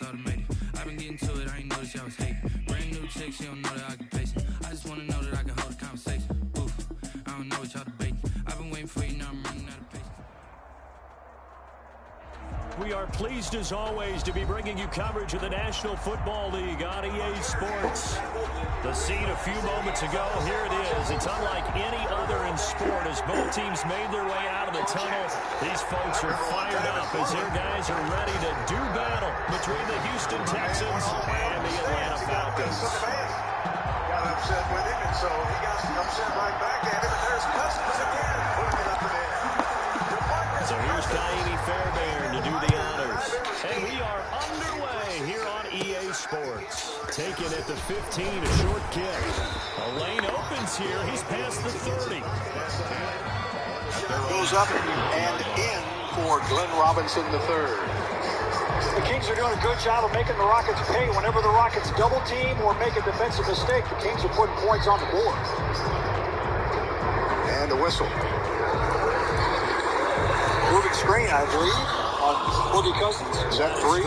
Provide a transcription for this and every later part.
automated. I've been getting to it, I ain't noticed y'all was hating. Brand new chick, she don't know that I can pace it. I just wanna know that I can hold a conversation. Oof, I don't know what y'all debating. I've been waiting for you, now I'm running out of patience. We are pleased, as always, to be bringing you coverage of the National Football League on EA Sports. The scene a few moments ago, here it is. It's unlike any other in sport as both teams made their way out of the tunnel. These folks are fired up as their guys are ready to do battle between the Houston Texans and the Atlanta Falcons. Got upset with him, and so he got upset right back at him, and there's Cousins again, putting it up in the air. So here's Kaimi Fairbairn to do the honors. And we are underway here on EA Sports. Taken at the 15, a short kick. A lane opens here. He's past the 30. Goes up and in for Glenn Robinson III. The Kings are doing a good job of making the Rockets pay. Whenever the Rockets double team or make a defensive mistake, the Kings are putting points on the board. And a whistle. Moving screen, I believe, on Boogie Cousins. Is that 3?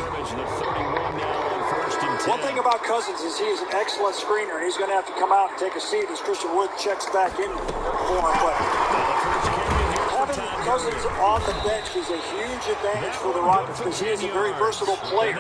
One thing about Cousins is he is an excellent screener, and he's going to have to come out and take a seat as Christian Wood checks back in for him. But having Cousins on the bench is a huge advantage for the Rockets because he is a very versatile player.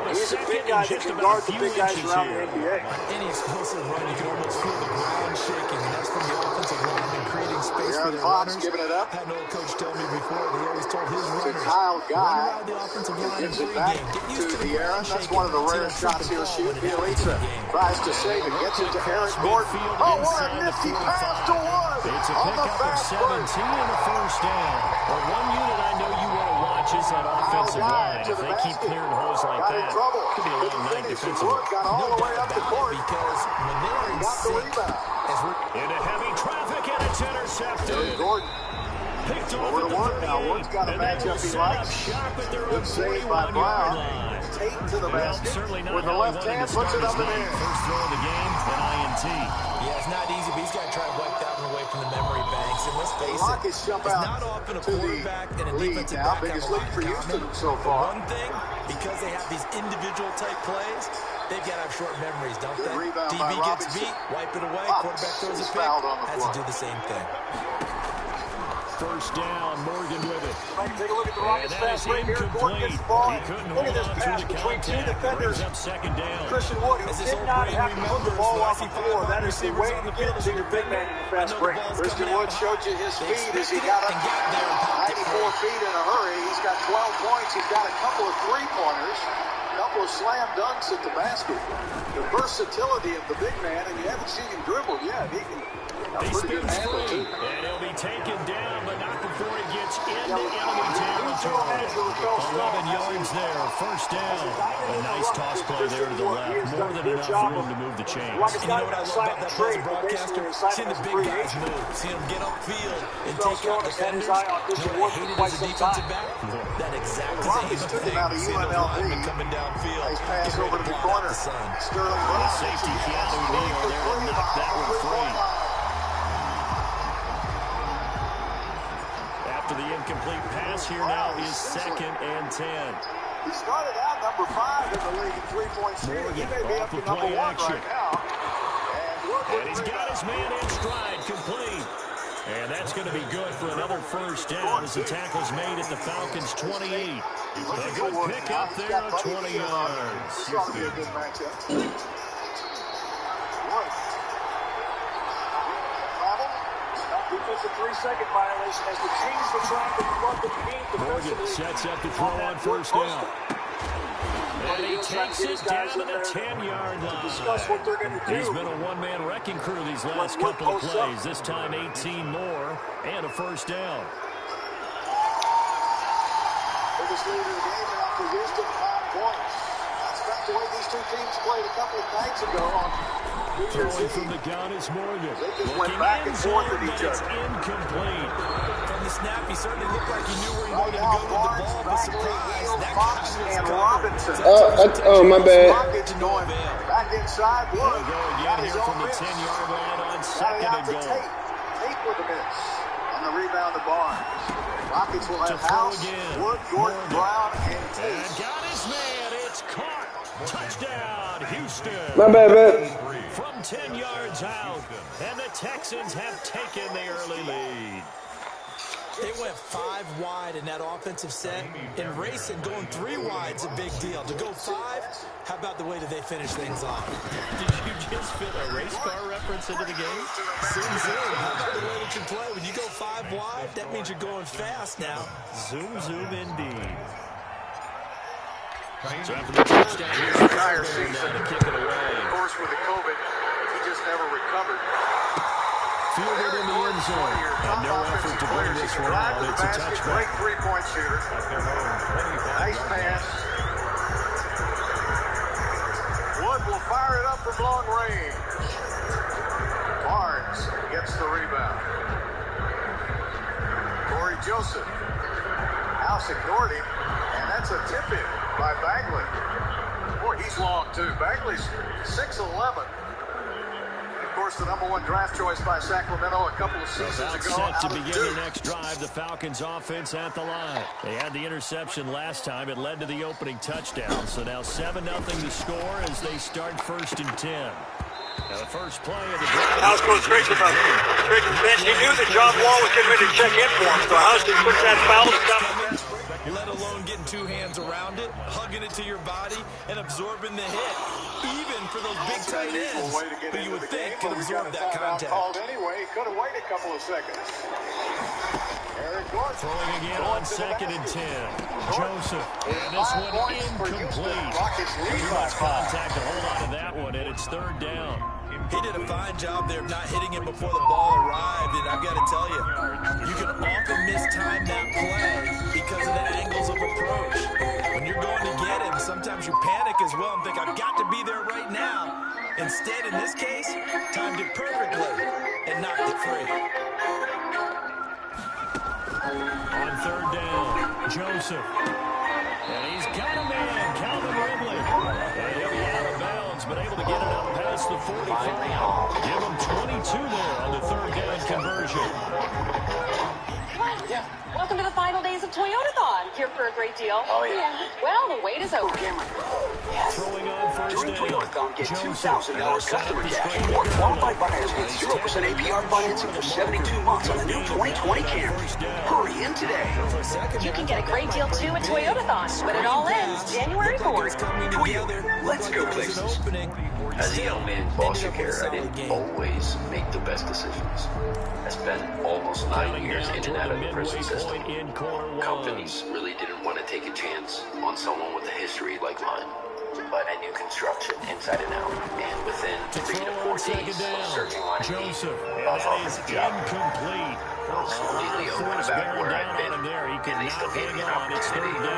He's a big guy that can guard the big guys around the NBA. Any explosive run, you can almost feel the ground shaking, and that's from the offensive line and creating space for their Fox runners. giving it up. I had an old coach tell me before that he always told his To runners, Kyle Guy. run around the offensive line Gives in it back pregame. Get to used to the De'Aaron. ground That's shaking one of the until rare it's shots he'll the shoot. ball when it happens Bielitsa in the game. tries to save it. Gets it to Eric Gordon. Oh, what a nifty pass to Wood. It's a On the pickup of fast 17 break. and a first down. But one unit I know you want to watch is that offensive line. If they keep clearing holes like Got in that, trouble. it could be a long night Finish. defensively. Wood got all the way up the court. Because when they're in Got the sync, rebound. as we're Into heavy traffic, and it's intercepted. Eric Gordon. Picked off Over at to the Wood now. 38, Wood's got a and they will matchup he set up likes. shop at their own Good save by 41-yard Brown. line. Tate to the Well, basket. certainly not With the how he left wanted hand, to puts start it up his in the night. air. First throw of the game, an INT. Yeah, it's not easy, but he's got to try to wipe that one away from the memory banks. And let's face it, Rockets jump it's out not often a to the quarterback and a lead defensive now. back Biggest have a lead lot for in Houston common. so But far. one thing, because they have these individual type plays, they've got to have short memories, don't Good they? rebound DB by gets Robinson. beat, wipe it away, Fox quarterback throws a is pick, fouled on the has floor. to do the same thing. First down, Morgan with it. Take a look at the And Rockets that is fast break here. Gordon incomplete. gets the ball. He couldn't Look hold at this on pass to the between two contact. defenders. Brings up second down. Christian Wood, who As this did old not brain have to put the remembers, ball when I off see the five floor. wide That is the receivers way on to the get field it as to a your big man in the defender, fast I know break. the ball's Christian coming Wood out showed you high. his They speed as he expected got it up and got there and popped it 94 feet in a hurry. He's got 12 points. He's got a couple of three-pointers, a couple of slam dunks at the basket. The versatility of the big man, and you haven't seen him dribble yet. He can He pretty good spins handle, free, too. and he'll be taken down, but not before he gets into Yeah, enemy territory. 11 yards there, first down. A nice toss play there to the left. More than enough room to move the chains. And you know what I love about that player broadcaster? Seeing the big guys move, seeing them get upfield and take out defenders. You know what I hated as a defensive back? That exact same Rockets took him thing. out of Seeing those UNLV. linemen coming downfield, Nice pass getting over ready to to the blot out corner. the sun. Sterling The Brown. safety Keanu Neal there to knock that one free. After the incomplete pass, here now is 2nd and 10. He started out number 5 in the league in three-point shooting. He may be up to number 1 right now. And he's got his man in stride, complete. And that's going to be good for another first down as the tackle's made at the Falcons' 28. A good pick up there of 20 yards. This ought to be a good matchup. Wood. Travel. Defensive 3-second violation as the Kings were trying to flood the paint Morgan defensively. sets up to throw on first down. And he takes it down to the 10-yard Discuss what they're going to line. He's do. been a one-man wrecking crew these last couple of plays. This time 18 more and a first down. Biggest lead of the game now for Houston, 5 points. That's about the way these two teams played a couple of nights ago on New Year's Throwing from Eve. the gun is Morgan. They just went Looking back and end forth zone, at each but it's other. incomplete. From the snap, he certainly looked like he knew where he Right wanted to now, go with the Barnes, ball, but Bagley, surprise, Neal, that Fox, catch was and covered. Robinson. Oh, my bad. Rockets going back inside. They'll Wood go got again his here own from the miss. 10-yard line on Got it second out and to goal. Tate. Tate with the miss. On the rebound to Barnes. Rockets will have To throw House, again. Wood, Gordon, Morgan. Brown, and And Tate. got his man. It's caught. Touchdown, Houston. My bad, man. From 10 yards out, and the Texans have taken the early lead. They went 5 wide in that offensive set. In racing, going 3 wide is a big deal. To go 5, how about the way that they finish things off? Did you just fit a race car reference into the game? Zoom, zoom. How about the way that you play? When you go 5 wide, that means you're going fast now. Zoom, zoom indeed. So after the touchdown, here's the entire season to kick it away. Of course, with the COVID, he just never recovered. Fielded in the end zone. And no effort to bring this one out. It's a touchback. Great three-point shooter. Nice pass. Wood will fire it up from long range. Barnes gets the rebound. Corey Joseph. House ignored him, and that's a tip-in by Bagley. Boy, he's long, too. Bagley's 6'11". Of course, the #1 draft choice by Sacramento a couple of seasons ago. Set to begin the next drive, the Falcons offense at the line. They had the interception last time. It led to the opening touchdown. So now 7-0 to score as they start 1st and 10. Now the first play of the drive. House goes straight to the bench. He knew that John Wall was getting ready to check in for him. So House just puts that foul stuff. Let alone getting 2 hands around it, hugging it to your body, and absorbing the hit. Even for those big tight ends, who you would think could absorb that contact. Called anyway. He could have waited a couple of seconds. Throwing again on 2nd and 10. Joseph. And this one incomplete. Too much contact to hold on to that one, and it's 3rd down. He did a fine job there of not hitting him before the ball arrived, and I've got to tell you, you can often mistime that play because of the angles of approach. When you're going to get him, sometimes you panic as well and think, I've got to be there right now. Instead, in this case, timed it perfectly and knocked it free. On 3rd down, Joseph. And he's got a man, Calvin Ridley. And he'll be out of bounds, but able to get it up past the 45. Give him 22 there on the 3rd down conversion. Yeah. Welcome to the final days of Toyotathon. Here for a great deal. Oh, yeah. Well, the wait is over. Yes. Throwing on 1st During down. Toyotathon, get $2,000 customer cash or qualified buyers get 0% APR financing for 72 months on the new 2020 Camry. Hurry in today. You can get a great deal, too, at Toyotathon, when it all ends January 4th. Toyota, let's go places. As a young man in foster care, I didn't always make the best decisions. I spent almost 9 years in and out of the prison system. Companies really didn't want to take a chance on someone with a history like mine. But I knew construction inside and out. And within 3 to 4 days of searching on Indeed, I was offered the job. Slowly Leo went about where I'd been, and they still gave me an opportunity to...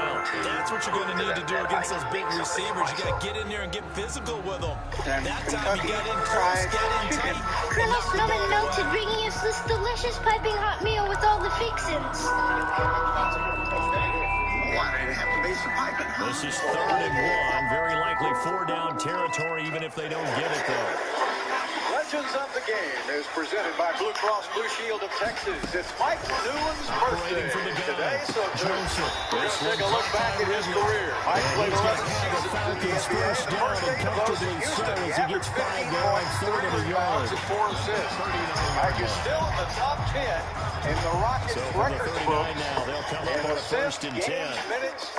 That's what you're going to need to do against those big receivers. You got to get in there and get physical with them. That time you got in close, got in tight. Colonel Snowman noted bringing us this delicious piping hot meal with all the fixins. This is 3rd and 1. Very likely 4-down territory, even if they don't get it, though. Legends of the Game is presented by Blue Cross Blue Shield of Texas. It's Mike Newland's birthday today, so we're going to take a look back at his career. Mike played 11 seasons in the NBA. First thing he goes to Houston. He averaged 15 points, 3 rebounds, and 4 assists. Mike is still in the top 10 in the Rockets records book in assists, games, minutes,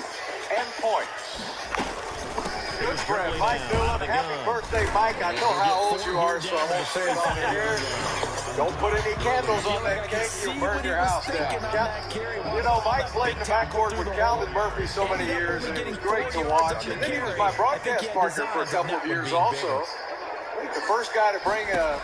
and points. Good for him, Mike Newland. Happy birthday, Mike. I know how old you are, so I won't say it on here. Don't put any candles on that cake. You'll burn your house down. You know, Mike played in the backcourt with Calvin Murphy so many years, and it was great to watch. And then he was my broadcast partner for a couple of years also. I think the first guy to bring a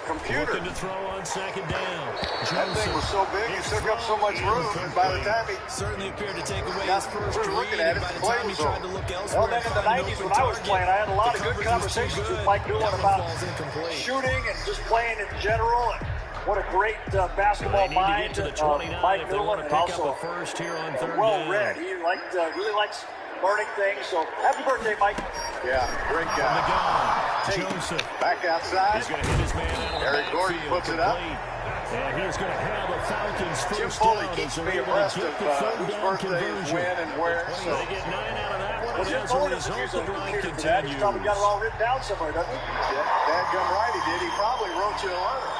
computer. Looking to throw on 2nd down. That thing was so big, it took up so much room, and by the time he certainly appeared to take away got his first through looking at it, the play was over. Well, then in the 90s when I was playing, I had a lot of good conversations with Mike Newland about shooting and just playing in general. And what a great basketball mind Mike Newland, and also well-read. He really likes learning things. So happy birthday, Mike. Yeah, great guy. Joseph. Back outside. He's going to hit his man out of the Eric Gordon puts it up. And he's going to have the Falcons first Jim Foley down. keeps me abreast of whose birthday is when and where. So They get 9 out of that one. as a result, the drive continues. He's probably got it all written down somewhere, doesn't he? Yeah, dadgum right he did. He probably wrote you a letter.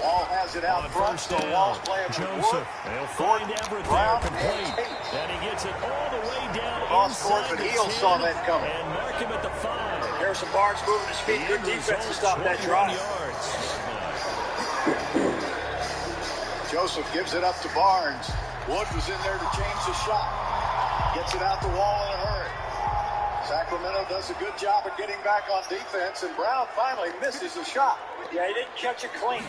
Wall has it out front, so Wall's playing for Wood. They'll find Everett there, complete. And he gets it all the way down Cross-court, but Heel saw that coming. And mark him at the 5. Harrison Barnes moving his feet. Good defense to stop that drive. Joseph gives it up to Barnes. Wood was in there to change the shot. Gets it out the Wall in a hurry. Sacramento does a good job of getting back on defense, and Brown finally misses a shot. Yeah, he didn't catch it clean.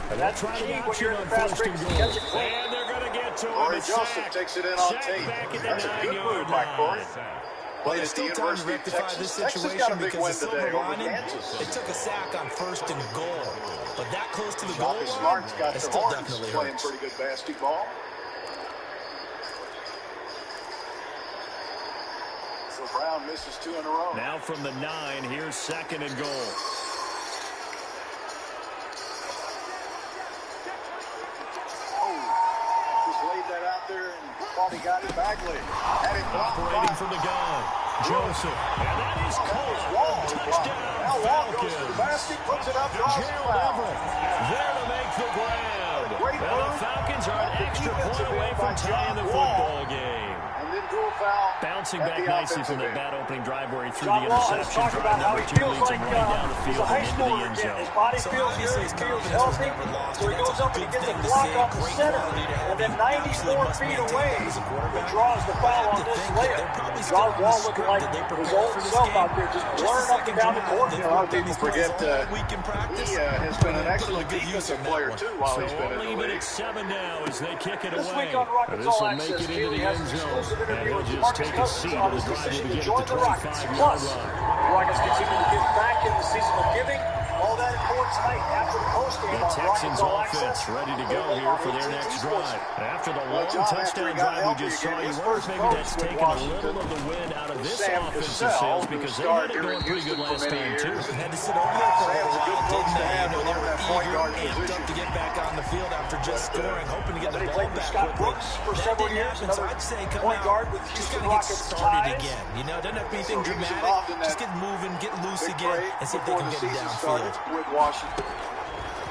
And that's the key when you're in the fast break, catch it clean. And they're going to get to Corey him. Joseph takes it in on tape. That's a good move by Corey. Played at the University of Texas. Texas got a big win today over Kansas. They took a sack on 1st and goal. But that close to the goal line, Smart's got the still Hornets definitely playing hurts. pretty good basketball. So Brown misses 2 in a row. Now from the 9, here's 2nd and goal. Just laid that out there and thought he got it. Bagley had it blocked. Operating from the gun. Joseph. And that is caught. Touchdown, Now Wall goes to Falcons. the basket, puts it up, draws the Gerald foul. Everett there to make the grab. Great And the move. Falcons are an extra Defensive point away end from by tying the John Wall. football game. And then drew a foul. Bouncing at back the nicely from offensive that end. bad opening drive where he threw John the Wall has interception. talked about Drive how number he 2 feels leads like him running down the he's field a high and into the schooler end again. zone. His body So feels obviously good, his feels confidence was healthy. never lost, So he and that's goes a up and he good gets a thing to block see. off the Great center. quality to have. And then You absolutely 94 must feet maintain away, that as a he quarterback. draws the foul on To this think that layup. they're probably still John on the Wall looking script like that they his prepared old for this self game. out there, just Just blurring the up and second down the drive. court. They've A lot of worked on people these plays forget all week in practice. he has been an Put a excellent good use defensive in that player, one. too, while So he's been in only the even league. at 7 now as they kick it This away. week on Rockets This All will make Access, it into Keely the has end an zone. exclusive And interview he'll with just Marcus take a Cousins seat on on the his drive decision to to get join at the the Rockets. 25-yard Plus, line. the Rockets continue to give back in the season of giving. All that important tonight after the postgame The on Texans Rockets All offense Access. ready to go here for their next drive. After the long John, after touchdown he got drive we healthy just saw, again, you his wonder if first maybe coach that's with taken a Washington little of the wind out of was this Sam offensive Cassell, sales who because they starred had it here going in pretty good Houston for last many time, too. years. Had to sit over there for a Sam's little a good while, coach didn't to they? have You know, to they learn were that point eager, guard amped up position. to get back on the field after just scoring, hoping to get the They ball played with back Scott quickly. Brooks for That several didn't years, happen, so another I'd say come point out, guard with just Houston gotta get Rockets started ties. again. You know, doesn't have to be So anything he was dramatic. involved in Just that get moving, get loose big again, trade and see if they before can the get it season downfield. started with Washington.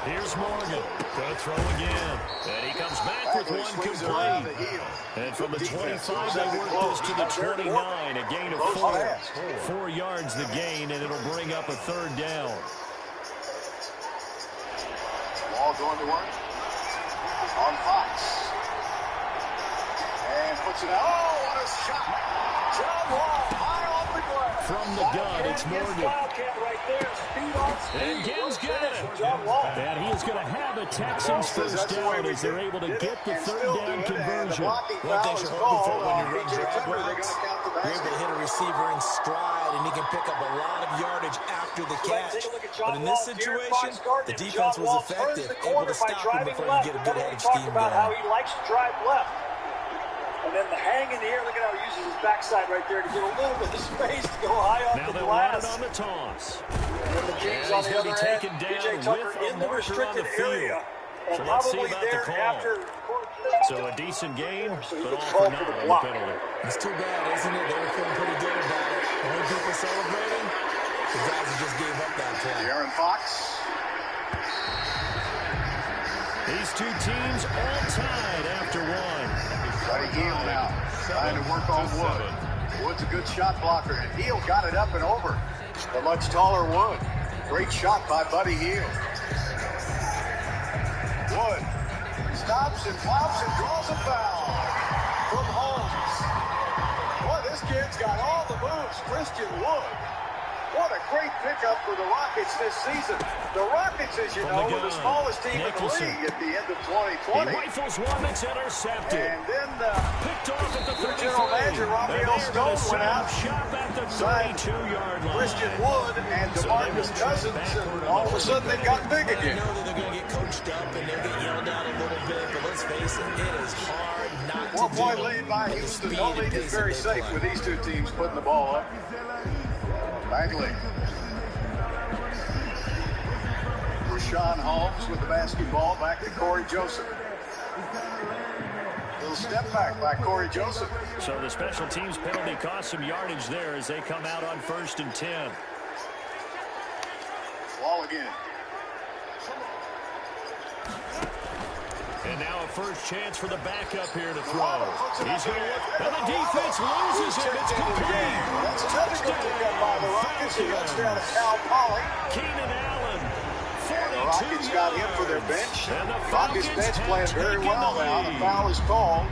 Here's Morgan. Going to throw again. And he comes back with Bagley one swings it around the complete. heel. And from the Good defense. 25, Second they work close. this to the 29. A gain of Close 4. pass. 4 yards the gain, and it'll bring up a 3rd down. Wall going to work on Fox. And puts it out. Oh, what a shot. John Wall high off the glass. From the gun, it's Morgan. Wildcat right there. Speed on speed. And Gibbs got it. John Wall. And he is going to have a Texans first down as they're able to get the 3rd down conversion. One thing you hope for when you run drag routes, you're able to hit a receiver in stride, and he can pick up a lot of yardage after the catch. But in this situation, the defense was effective, able to stop him before he get a good head of steam about how going. he likes to drive left. And then the hang in the air, look at how he uses his backside right there to get a little bit of space to go high off Now the they'll glass. run it on the toss. And then the Kings And on he's the gonna other be end, taken down PJ Tucker with a in the marker on restricted the field. area. And So let's see probably about the there call. after. So a decent gain, So he but gets all for called naught for the on the block. penalty. It's too bad, isn't it? They were feeling pretty good about it. The only people celebrating, the guys who just gave up that play. Aaron Fox. These two teams all tied after one. Buddy Hield now. Trying to work on Wood. Wood's a good shot blocker, and Hield got it up and over. The much taller Wood. Great shot by Buddy Hield. Wood stops and flops and draws a foul from Holmes. Boy, this kid's got all the moves. Christian Wood. What a great pickup for the Rockets this season. The Rockets, as you know, were the smallest team in the league at the end of 2020. He rifles one that's intercepted. And then picked off at the 33. General Manager Raphael Stone went out, shop at the signed 32-yard line. Christian Wood and DeMarcus Cousins, and all of a sudden they've got big I again. know that they're going to get coached up and they'll get yelled at a little bit, but let's face it, it is hard not to 1 point do. lead by with the Houston. speed No and lead is pace very that they safe play. with these two teams putting the ball up. Bagley. Rashawn Holmes with the basketball back to Corey Joseph. Little step back by Corey Joseph. So the special teams penalty cost some yardage there as they come out on 1st and 10. Ball again. And now a first chance for the backup here to throw. He's going to look, and the defense loses him. It's complete. That's another good pickup by the Rockets. He runs down to Cal Poly. Keenan Allen, 42 The Rockets got him for their bench. And the Rockets bench playing very well now. The foul is called.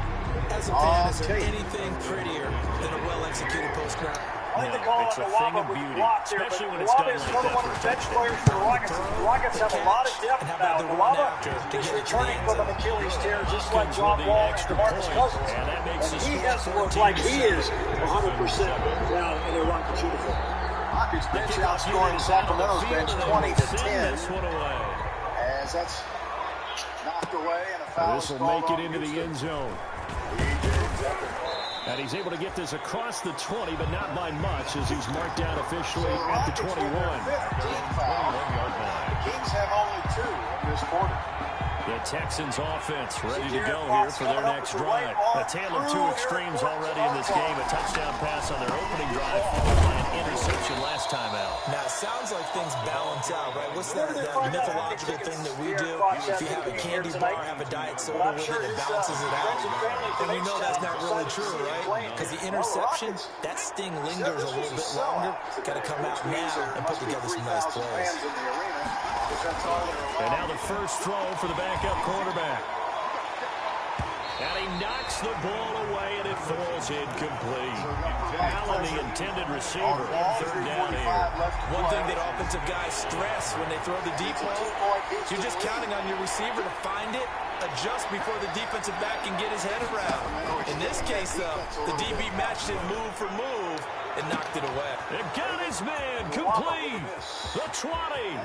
As a fan, is there anything prettier than a well-executed post-grab? I think the call on the Waba was blocked there, but Waba is another one of the bench players for the Rockets. The Rockets have a lot of depth now. The Waba is returning from an Achilles tear just like John Wall and DeMarcus Cousins. And he has to look like he is 100% now in the Rockets uniform. Rockets bench outscoring Sacramento's bench 20-10. As that's knocked away and a foul. This will make it into the end zone. And he's able to get this across the 20, but not by much, as he's marked down officially at the 21. The Kings have only 2 in this quarter. The Texans offense ready to go here for their next drive. A tale of 2 extremes already in this game. A touchdown pass on their opening drive, followed by an interception last time out. Now, it sounds like things balance out, right? What's that mythological thing that we do? If you have a candy bar, have a diet soda with it, it balances it out. And we know that's not really true, right? Because the interception, that sting lingers a little bit longer. Got to come out now and put together some nice plays. And now the first throw for the backup quarterback. And he knocks the ball away, and it falls incomplete. Allen, the intended receiver, 3rd down here. One thing that offensive guys stress when they throw the deep ball, you're just counting on your receiver to find it, adjust before the defensive back can get his head around. In this case, though, the DB matched it move for move and knocked it away. They've got his man complete. The 20.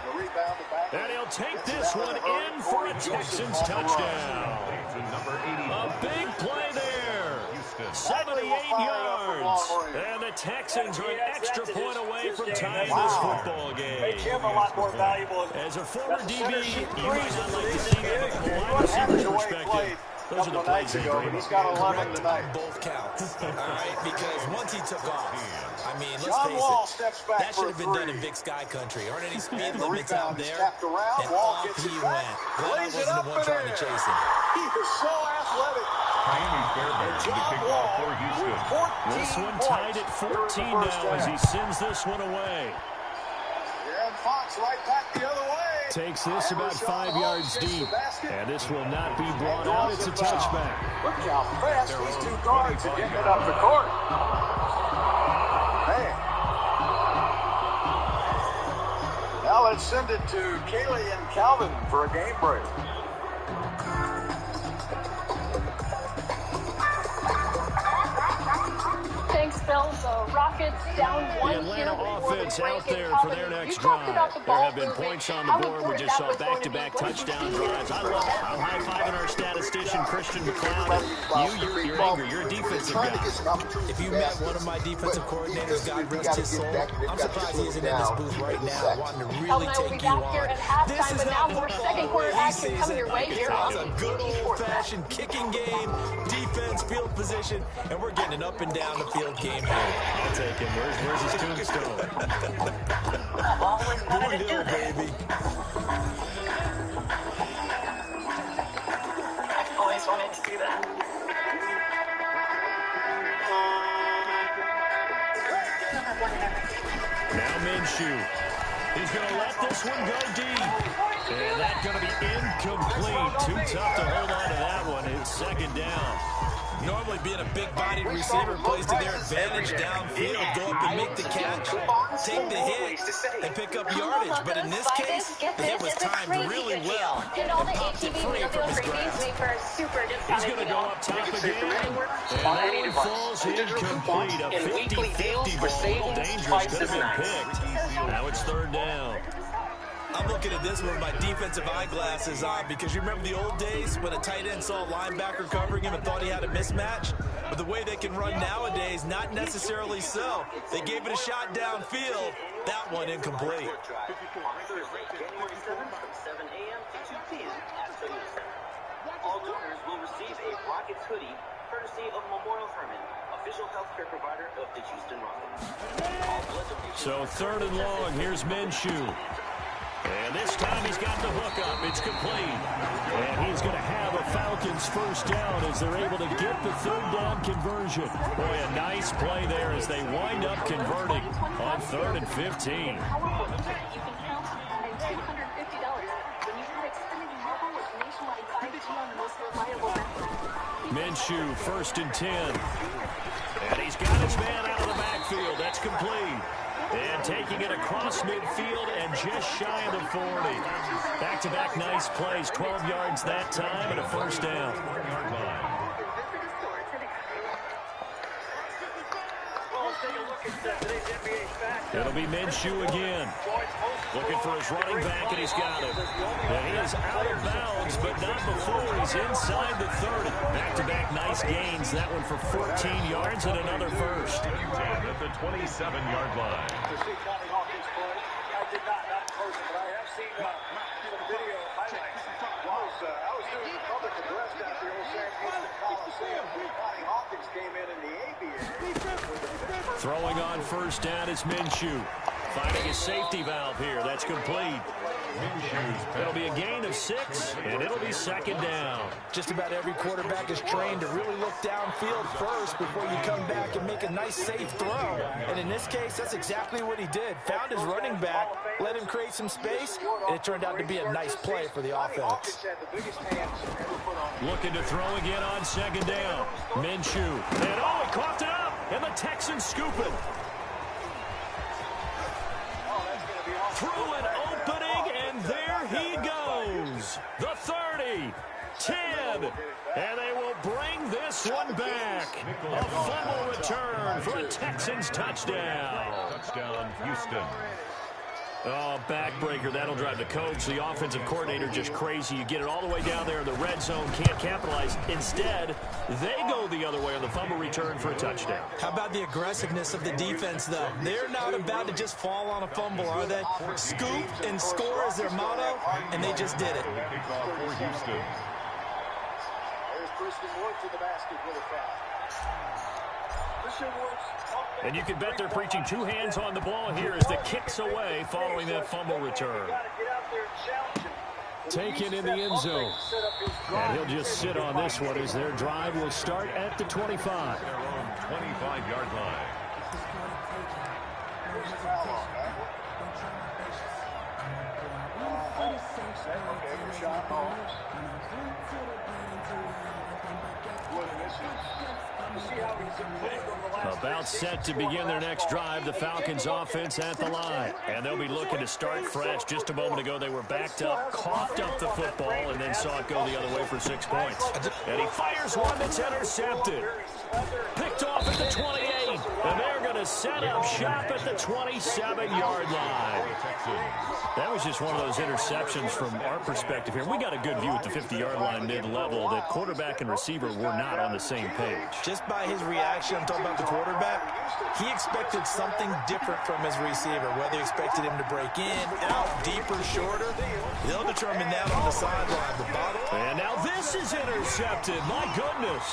And he'll take this one in for a Texans touchdown. A big play there. 78 yards. And the Texans are an extra point away from tying this football game. Make him a lot more valuable. As a former DB, you might not like to see that from a wide receiver perspective. Those are the plays they dream. He's got 11 tonight. Both counts, all right? Because once he took off, I mean, let's face it, that should have been done in Big Sky country. Aren't any speed limits out there? And off he went. Glad I wasn't the one trying to chase him. He is so athletic. This one tied at 14 now as he sends this one away. Fox right back the other way. Takes this about 5 yards deep. And this will not be brought out. It's a touchback. Look how fast these 2 guards are getting it up the court. Man. Now let's send it to Kaylee and Calvin for a game break. Thanks, Bill. So Rockets down 1 The here. Atlanta offense out there for their next drive. There have been points on the board. We just saw back-to-back touchdown drives. I love it. I'm high-fiving our statistician, Christian McLeod. You're angry. You're a defensive guy. If you met one of my defensive coordinators, God rest his soul, I'm surprised he isn't in this booth right now wanting to really take you on. This is how more second quarter action coming your way here. It's a good old-fashioned kicking game, defense, field position, and we're getting an up and down the field game here. I'll take him. Where's his tombstone? Blue Hill, baby. I've always wanted to do that. Now Minshew. He's going to let this one go deep. And that's going to be incomplete. Too tough to hold on to that one. It's 2nd down. Normally being a big-bodied receiver plays to their advantage downfield. Go up and make the catch, take the hit, and pick up yardage. But in this case, the hit was timed really well and popped it free from his grasp. He's going to go up top again. And that one falls incomplete. A 50-50 ball. Dangerous. Could have been picked. Now it's 3rd down. I'm looking at this with my defensive eyeglasses on because you remember the old days when a tight end saw a linebacker covering him and thought he had a mismatch? But the way they can run nowadays, not necessarily so. They gave it a shot downfield. That one incomplete. January 7th from 7 a.m. to 2 p.m. at 77. All donors will will receive a Rockets hoodie courtesy of Memorial Hermann, official healthcare provider of the Houston Rockets. So 3rd and long. Here's Minshew. And this time he's got the hook up. It's complete. And he's going to have a Falcons first down as they're able to get the 3rd down conversion. Boy, a nice play there as they wind up converting on 3rd and 15. Minshew, 1st and 10. And he's got his man out of the backfield. That's complete. And taking it across midfield and just shy of the 40. Back-to-back nice plays. 12 yards that time and a first down. It'll be Minshew again. Looking for his running back, and he's got it. And he is out of bounds, but not before he's inside the 30. Back-to-back nice gains. That one for 14 yards and another first. At the 27-yard line. To see Tommy Hawkins play, I did not in person, but I have seen some video highlights. I was doing a public address down at the old San Francisco Coliseum when Tommy Hawkins came in the ABA. Throwing on first down is Minshew. Finding his safety valve here. That's complete. It'll be a gain of 6, and it'll be 2nd down. Just about every quarterback is trained to really look downfield first before you come back and make a nice, safe throw. And in this case, that's exactly what he did. Found his running back, let him create some space, and it turned out to be a nice play for the offense. Looking to throw again on 2nd down. Minshew. And oh, he coughed it up, and the Texans scoop it. Through an opening, and there he goes. The 30, 10, and they will bring this one back. A fumble return for a Texans touchdown. Touchdown, Houston. Oh, backbreaker. That'll drive the coach, the offensive coordinator, just crazy. You get it all the way down there in the red zone, can't capitalize. Instead, they go the other way on the fumble return for a touchdown. How about the aggressiveness of the defense, though? They're not about to just fall on a fumble, are they? Scoop and score is their motto, and they just did it. For Houston. There's Christian Wood to the basket with a foul. Christian Woods. And you can bet they're preaching 2 hands on the ball here as the kick's away following that fumble return. Taken in the end zone. And he'll just sit on this one as their drive will start at the 25. Their own 25-yard line. About set to begin their next drive, the Falcons offense at the line. And they'll be looking to start fresh. Just a moment ago, they were backed up, coughed up the football, and then saw it go the other way for 6 points. And he fires one that's intercepted. Picked off at the 28. And they're going to set up shop at the 27-yard line. That was just one of those interceptions from our perspective here. We got a good view at the 50-yard line mid-level that quarterback and receiver were not on the same page. Just by his reaction, I'm talking about the quarterback, he expected something different from his receiver. Whether he expected him to break in, out, deeper, shorter, they'll determine that on the sideline. And now this is intercepted. My goodness.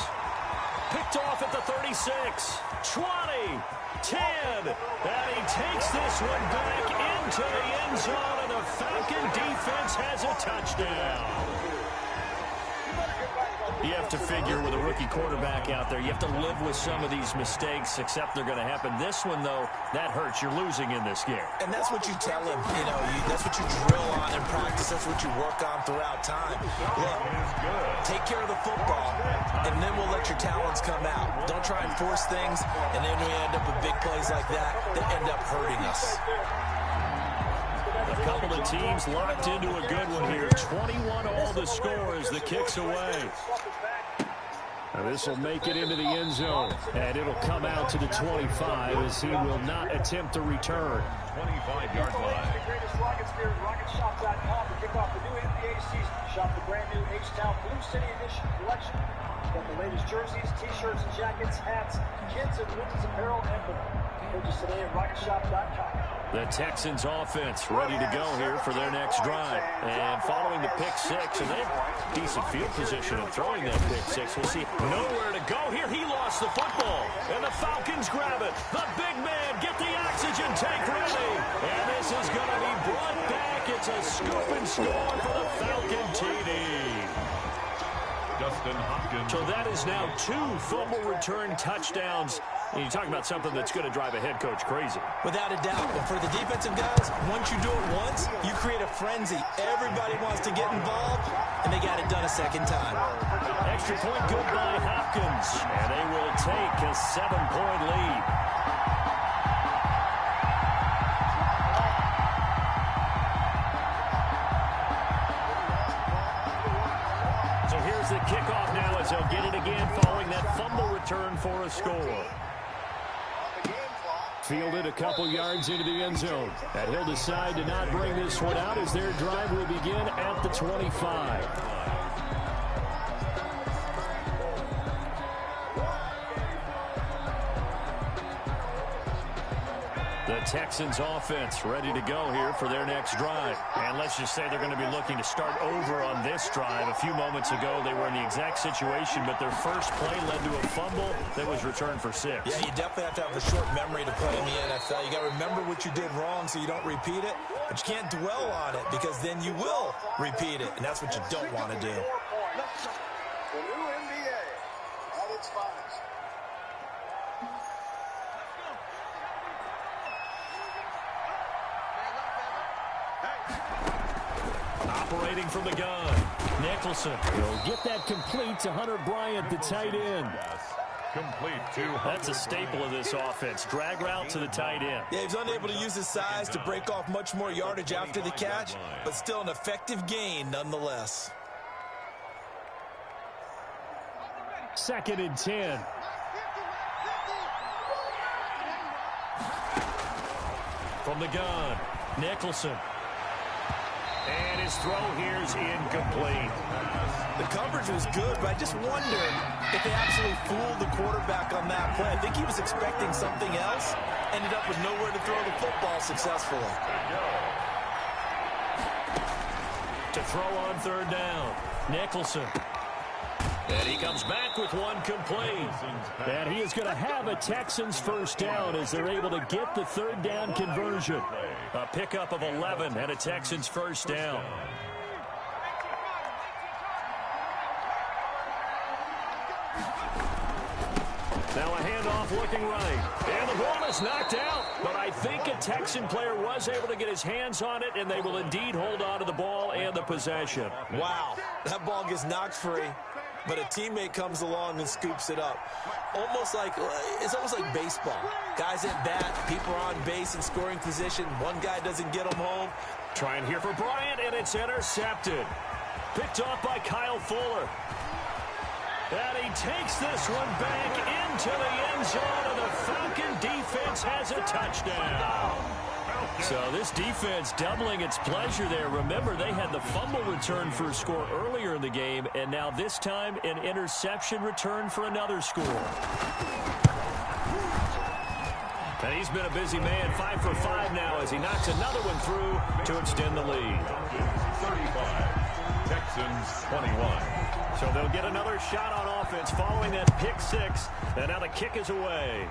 Picked off at the 36, 20, 10, and he takes this one back into the end zone, and the Falcon defense has a touchdown. You have to figure with a rookie quarterback out there, you have to live with some of these mistakes, except they're going to happen. This one, though, that hurts. You're losing in this game. And that's what you tell him. You know, that's what you drill on in practice. That's what you work on throughout time. Look, take care of the football, and then we'll let your talents come out. Don't try and force things, and then we end up with big plays like that end up hurting us. A couple of teams locked into a good one here. 21 all the score as the kick's away. Now this will make it into the end zone, and it'll come out to the 25 as he will not attempt to return. 25-yard line. The greatest rockets here at RocketShop.com to kick off the new NBA season. Shop the brand new H-Town Blue City Edition collection. Got the latest jerseys, t-shirts, and jackets, hats, kids and women's apparel, and more. Purchase today at rocketshop.com. The Texans offense ready to go here for their next drive. And following the pick six, and they have decent field position in throwing that pick six. We'll see. Nowhere to go here. He lost the football. And the Falcons grab it. The big man, get the oxygen tank ready. And this is going to be brought back. It's a scoop and score for the Falcon TD. Justin Hopkins. So that is now 2 fumble return touchdowns. And you're talking about something that's going to drive a head coach crazy. Without a doubt. But for the defensive guys, once you do it once, you create a frenzy. Everybody wants to get involved, and they got it done a second time. Extra point good by Hopkins. And they will take a 7-point lead. So here's the kickoff now as they'll get it again following that fumble return for a score. Fielded a couple yards into the end zone. And he'll decide to not bring this one out as their drive will begin at the 25. The Texans offense ready to go here for their next drive. And let's just say they're going to be looking to start over on this drive. A few moments ago, they were in the exact situation, but their first play led to a fumble that was returned for 6. Yeah, you definitely have to have a short memory to play in the NFL. You got to remember what you did wrong so you don't repeat it, but you can't dwell on it because then you will repeat it, and that's what you don't want to do. The new NBA at its finest. Operating from the gun, Nicholson will get that complete to Hunter Bryant, the tight end. Complete to That's a staple of this offense. Drag route to the tight end. Yeah, he's unable to use his size to break off much more yardage after the catch, but still an effective gain nonetheless. 2nd and 10. From the gun, Nicholson. And his throw here is incomplete. The coverage was good, but I just wonder if they absolutely fooled the quarterback on that play. I think he was expecting something else, ended up with nowhere to throw the football successfully. To throw on 3rd down, Nicholson. And he comes back with one complete. And he is going to have a Texans first down as they're able to get the 3rd down conversion. A pickup of 11 and a Texans first down. Now a handoff looking right. And the ball is knocked out. But I think a Texan player was able to get his hands on it, and they will indeed hold on to the ball and the possession. Wow, that ball gets knocked free, but a teammate comes along and scoops it up. It's almost like baseball. Guys at bat, people are on base in scoring position. One guy doesn't get them home. Trying here for Bryant, and it's intercepted. Picked off by Kyle Fuller. And he takes this one back into the end zone, and the Falcon defense has a touchdown. So this defense doubling its pleasure there. Remember, they had the fumble return for a score earlier in the game, and now this time an interception return for another score. And he's been a busy man, 5 for 5 now as he knocks another one through to extend the lead. 35, Texans 21. So they'll get another shot on offense following that pick 6, and now the kick is away.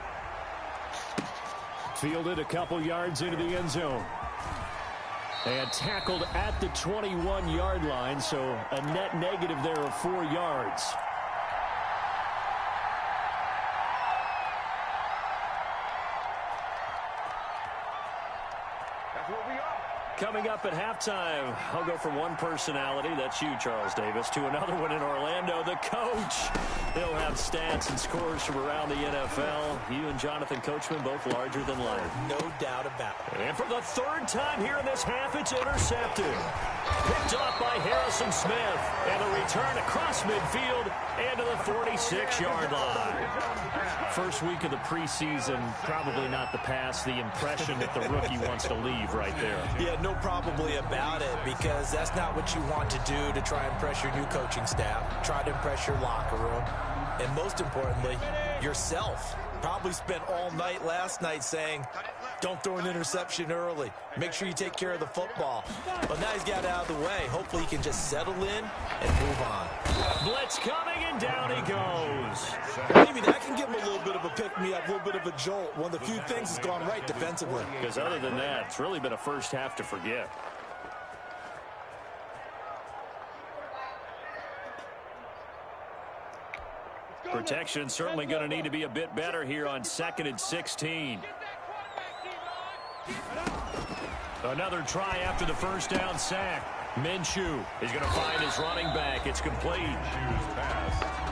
Fielded a couple yards into the end zone. And tackled at the 21-yard line, so a net negative there of 4 yards. Coming up at halftime, I'll go from one personality, that's you, Charles Davis, to another one in Orlando, the coach. He'll have stats and scores from around the NFL. You and Jonathan Coachman both larger than life. No doubt about it. And for the 3rd time here in this half, it's intercepted. Picked off by Harrison Smith. And a return across midfield and to the 46-yard line. First week of the preseason, probably not the pass, the impression that the rookie wants to leave right there. Yeah, no probably about it, because that's not what you want to do to try and impress your new coaching staff, try to impress your locker room, and most importantly, yourself. Probably spent all night last night saying, don't throw an interception early. Make sure you take care of the football. But now he's got it out of the way. Hopefully he can just settle in and move on. Blitz coming, and down he goes. Maybe that can give him a little bit of a pick-me-up, a little bit of a jolt. One of the few things that's gone right defensively. Because other than that, it's really been a first half to forget. Protection certainly going to need to be a bit better here on 2nd and 16. Another try after the first down sack. Minshew is going to find his running back. It's complete.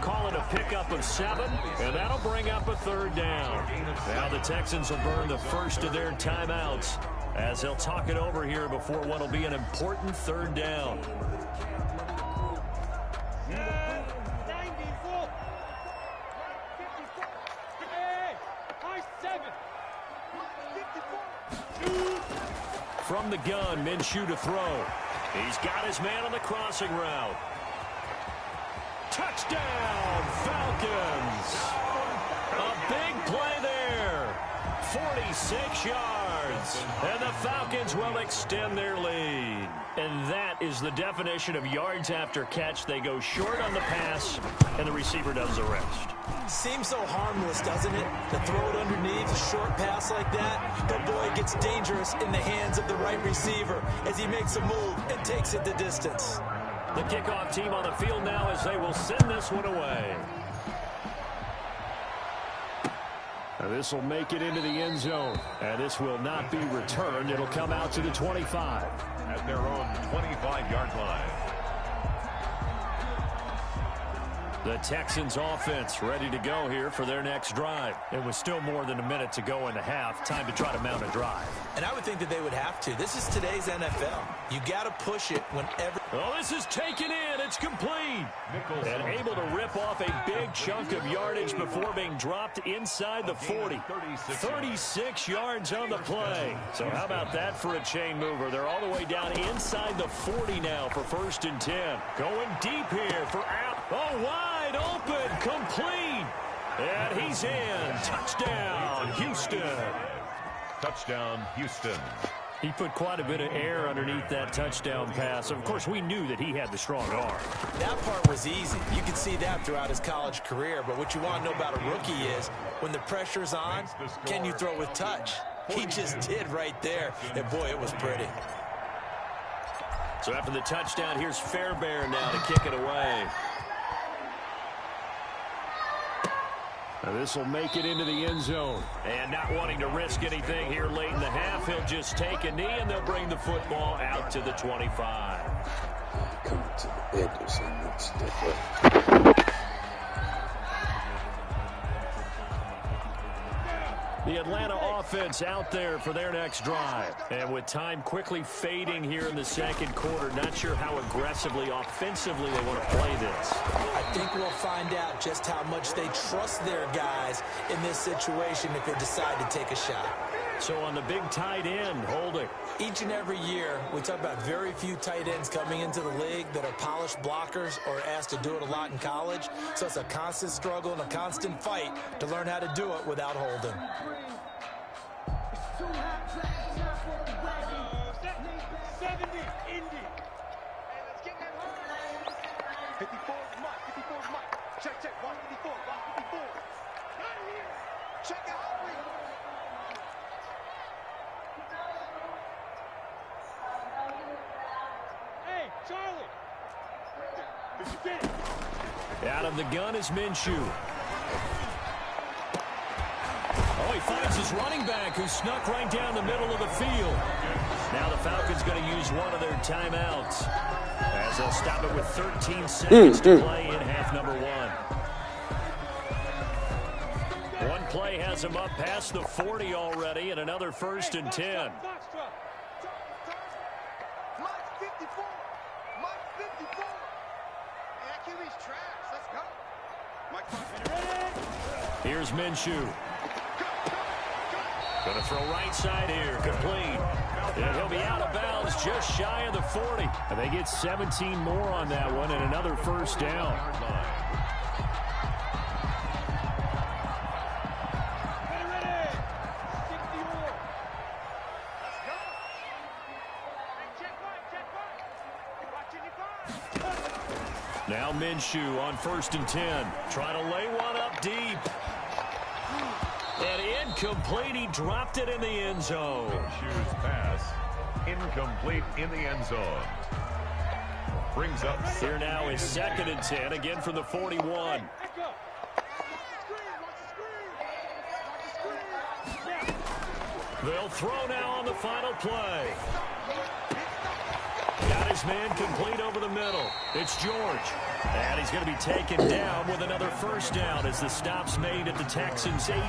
Call it a pickup of 7, and that'll bring up a 3rd down. Now the Texans will burn the first of their timeouts as they'll talk it over here before what will be an important 3rd down. From the gun, Minshew to throw. He's got his man on the crossing route. Touchdown, Falcons. A big play there. 46 yards. And the Falcons will extend their lead. And that is the definition of yards after catch. They go short on the pass, and the receiver does the rest. Seems so harmless, doesn't it? To throw it underneath a short pass like that. But boy, it gets dangerous in the hands of the right receiver as he makes a move and takes it the distance. The kickoff team on the field now as they will send this one away. Now this will make it into the end zone. And this will not be returned. It'll come out to the 25. At their own 25-yard line. The Texans offense ready to go here for their next drive. It was still more than a minute to go in the half. Time to try to mount a drive. And I would think that they would have to. This is today's NFL. You got to push it whenever. Oh, this is taken in. It's complete. And able to rip off a big chunk of yardage before being dropped inside the 40. 36 yards on the play. So how about that for a chain mover? They're all the way down inside the 40 now for 1st and 10. Going deep here for Allen. Oh, wide open, complete. And he's in. Touchdown, Houston. Touchdown, Houston. He put quite a bit of air underneath that touchdown pass. Of course, we knew that he had the strong arm. That part was easy. You could see that throughout his college career. But what you want to know about a rookie is when the pressure's on, can you throw with touch? He just did right there. And, boy, it was pretty. So after the touchdown, here's Fairbairn now to kick it away. Now this will make it into the end zone. And not wanting to risk anything here late in the half, he'll just take a knee, and they'll bring the football out to the 25. Coming to the edges, and it's different. The Atlanta offense out there for their next drive. And with time quickly fading here in the 2nd quarter, not sure how aggressively, offensively they want to play this. I think we'll find out just how much they trust their guys in this situation if they decide to take a shot. So on the big tight end, holding. Each and every year, we talk about very few tight ends coming into the league that are polished blockers or asked to do it a lot in college. So it's a constant struggle and a constant fight to learn how to do it without holding. Out of the gun is Minshew. Oh, he finds his running back who snuck right down the middle of the field. Now the Falcons going to use one of their timeouts as they'll stop it with 13 seconds to play in half number 1. One play has him up past the 40 already, and another 1st and 10. Here's Minshew. Going to throw right side here. Complete. And he'll be out of bounds just shy of the 40. And they get 17 more on that one and another first down. Now Minshew on 1st and 10. Trying to lay one up deep. And incomplete. He dropped it in the end zone. Minshew's pass incomplete in the end zone. Brings up here now is 2nd and 10, again from the 41. They'll throw now on the final play. Got his man complete over the middle. It's George. And he's going to be taken down with another first down as the stop's made at the Texans 18.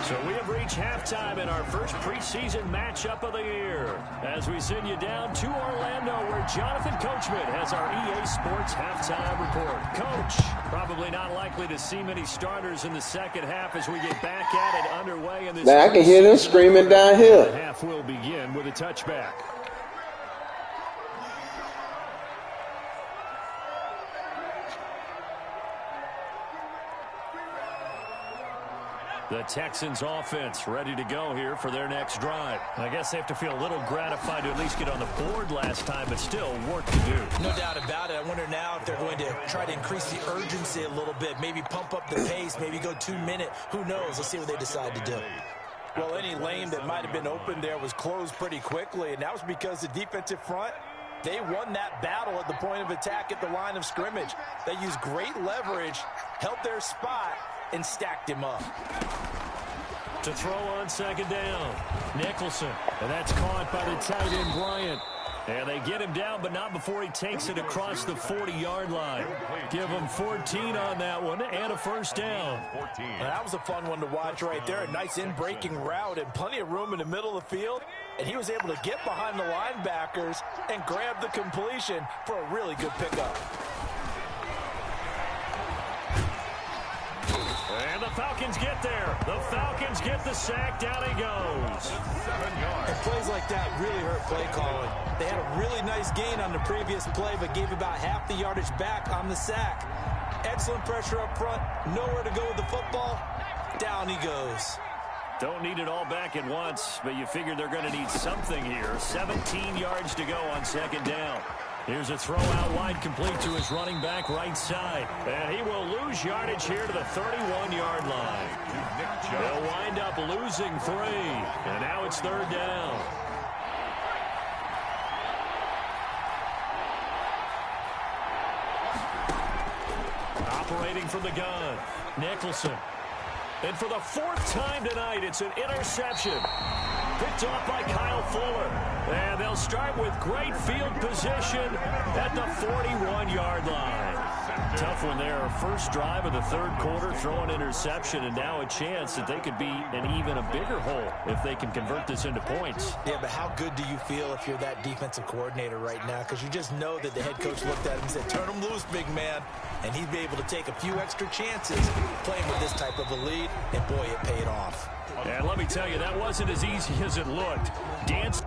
So we have reached halftime in our first preseason matchup of the year. As we send you down to Orlando, where Jonathan Coachman has our EA Sports halftime report. Coach, probably not likely to see many starters in the second half as we get back at it underway in this. Now I can hear them screaming down here. The half will begin with a touchback. The Texans offense ready to go here for their next drive. I guess they have to feel a little gratified to at least get on the board last time, but still work to do. No doubt about it. I wonder now if they're going to try to increase the urgency a little bit, maybe pump up the pace, maybe go 2-minute. Who knows? Let's see what they decide to do. Well, any lane that might have been open there was closed pretty quickly, and that was because the defensive front, they won that battle at the point of attack at the line of scrimmage. They used great leverage, held their spot, and stacked him up. To throw on 2nd down, Nicholson, and that's caught by the tight end Bryant. And they get him down, but not before he takes it across the 40-yard line. Give him 14 on that one and a first down. And that was a fun one to watch right there. A nice in-breaking route and plenty of room in the middle of the field. And he was able to get behind the linebackers and grab the completion for a really good pickup. And the Falcons get there. The Falcons get the sack. Down he goes. 7 yards. And plays like that really hurt play calling. They had a really nice gain on the previous play, but gave about half the yardage back on the sack. Excellent pressure up front. Nowhere to go with the football. Down he goes. Don't need it all back at once, but you figure they're going to need something here. 17 yards to go on 2nd down. Here's a throw out wide, complete to his running back right side. And he will lose yardage here to the 31-yard line. They'll wind up losing 3. And now it's 3rd down. Operating from the gun, Nicholson. And for the 4th time tonight, it's an interception. Picked off by Kyle Fuller. And they'll start with great field position at the 41-yard line. Tough one there. First drive of the 3rd quarter, throw an interception, and now a chance that they could be in even a bigger hole if they can convert this into points. Yeah, but how good do you feel if you're that defensive coordinator right now? Because you just know that the head coach looked at him and said, turn him loose, big man. And he'd be able to take a few extra chances playing with this type of a lead, and boy, it paid off. And let me tell you, that wasn't as easy as it looked. Dance.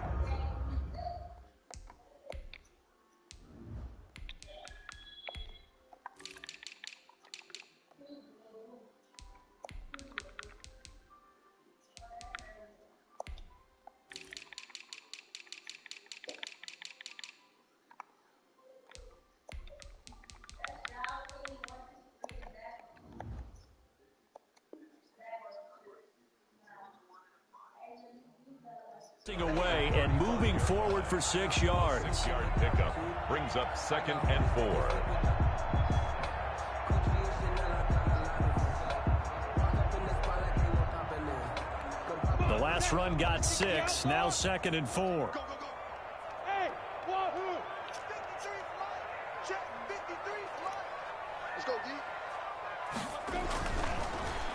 Away and moving forward for 6 yards. 6-yard pickup brings up 2nd and 4. The last run got 6. Now 2nd and 4.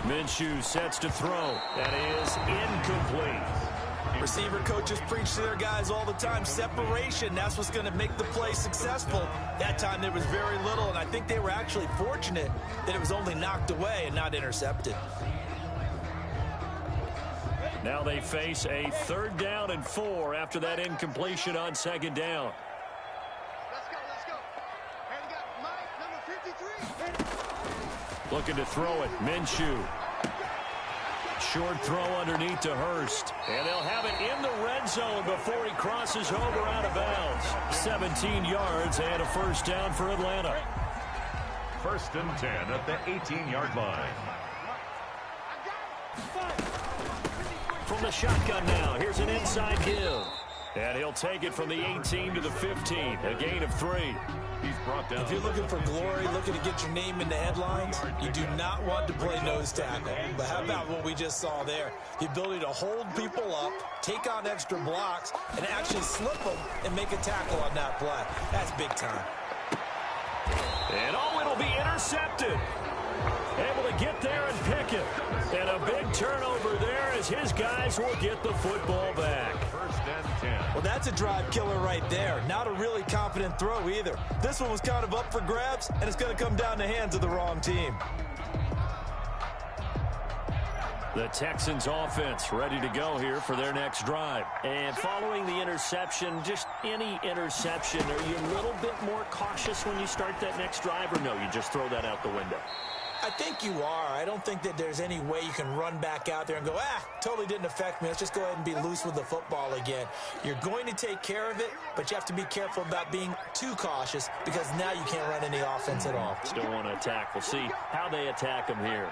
Minshew sets to throw. That is incomplete. Receiver coaches preach to their guys all the time. Separation, that's what's going to make the play successful. That time there was very little, and I think they were actually fortunate that it was only knocked away and not intercepted. Now they face a 3rd down and 4 after that incompletion on 2nd down. Looking to throw it. Minshew. Short throw underneath to Hurst. And they'll have it in the red zone before he crosses over out of bounds. 17 yards and a 1st down for Atlanta. 1st and 10 at the 18-yard line. From the shotgun now, here's an inside give. And he'll take it from the 18 to the 15, a gain of 3. He's brought down. If you're looking for glory, looking to get your name in the headlines, you do not want to play nose tackle. But how about what we just saw there? The ability to hold people up, take on extra blocks, and actually slip them and make a tackle on that play. That's big time. And it'll be intercepted. Able to get there and pick it. And a big turnover there as his guys will get the football back. 1st and 10. Well, that's a drive killer right there. Not a really confident throw either. This one was kind of up for grabs, and it's going to come down the hands of the wrong team. The Texans offense ready to go here for their next drive. And following the interception, just any interception, are you a little bit more cautious when you start that next drive, or no, you just throw that out the window? I think you are. I don't think that there's any way you can run back out there and go, totally didn't affect me. Let's just go ahead and be loose with the football again. You're going to take care of it, but you have to be careful about being too cautious because now you can't run any offense at all. Still want to attack. We'll see how they attack them here.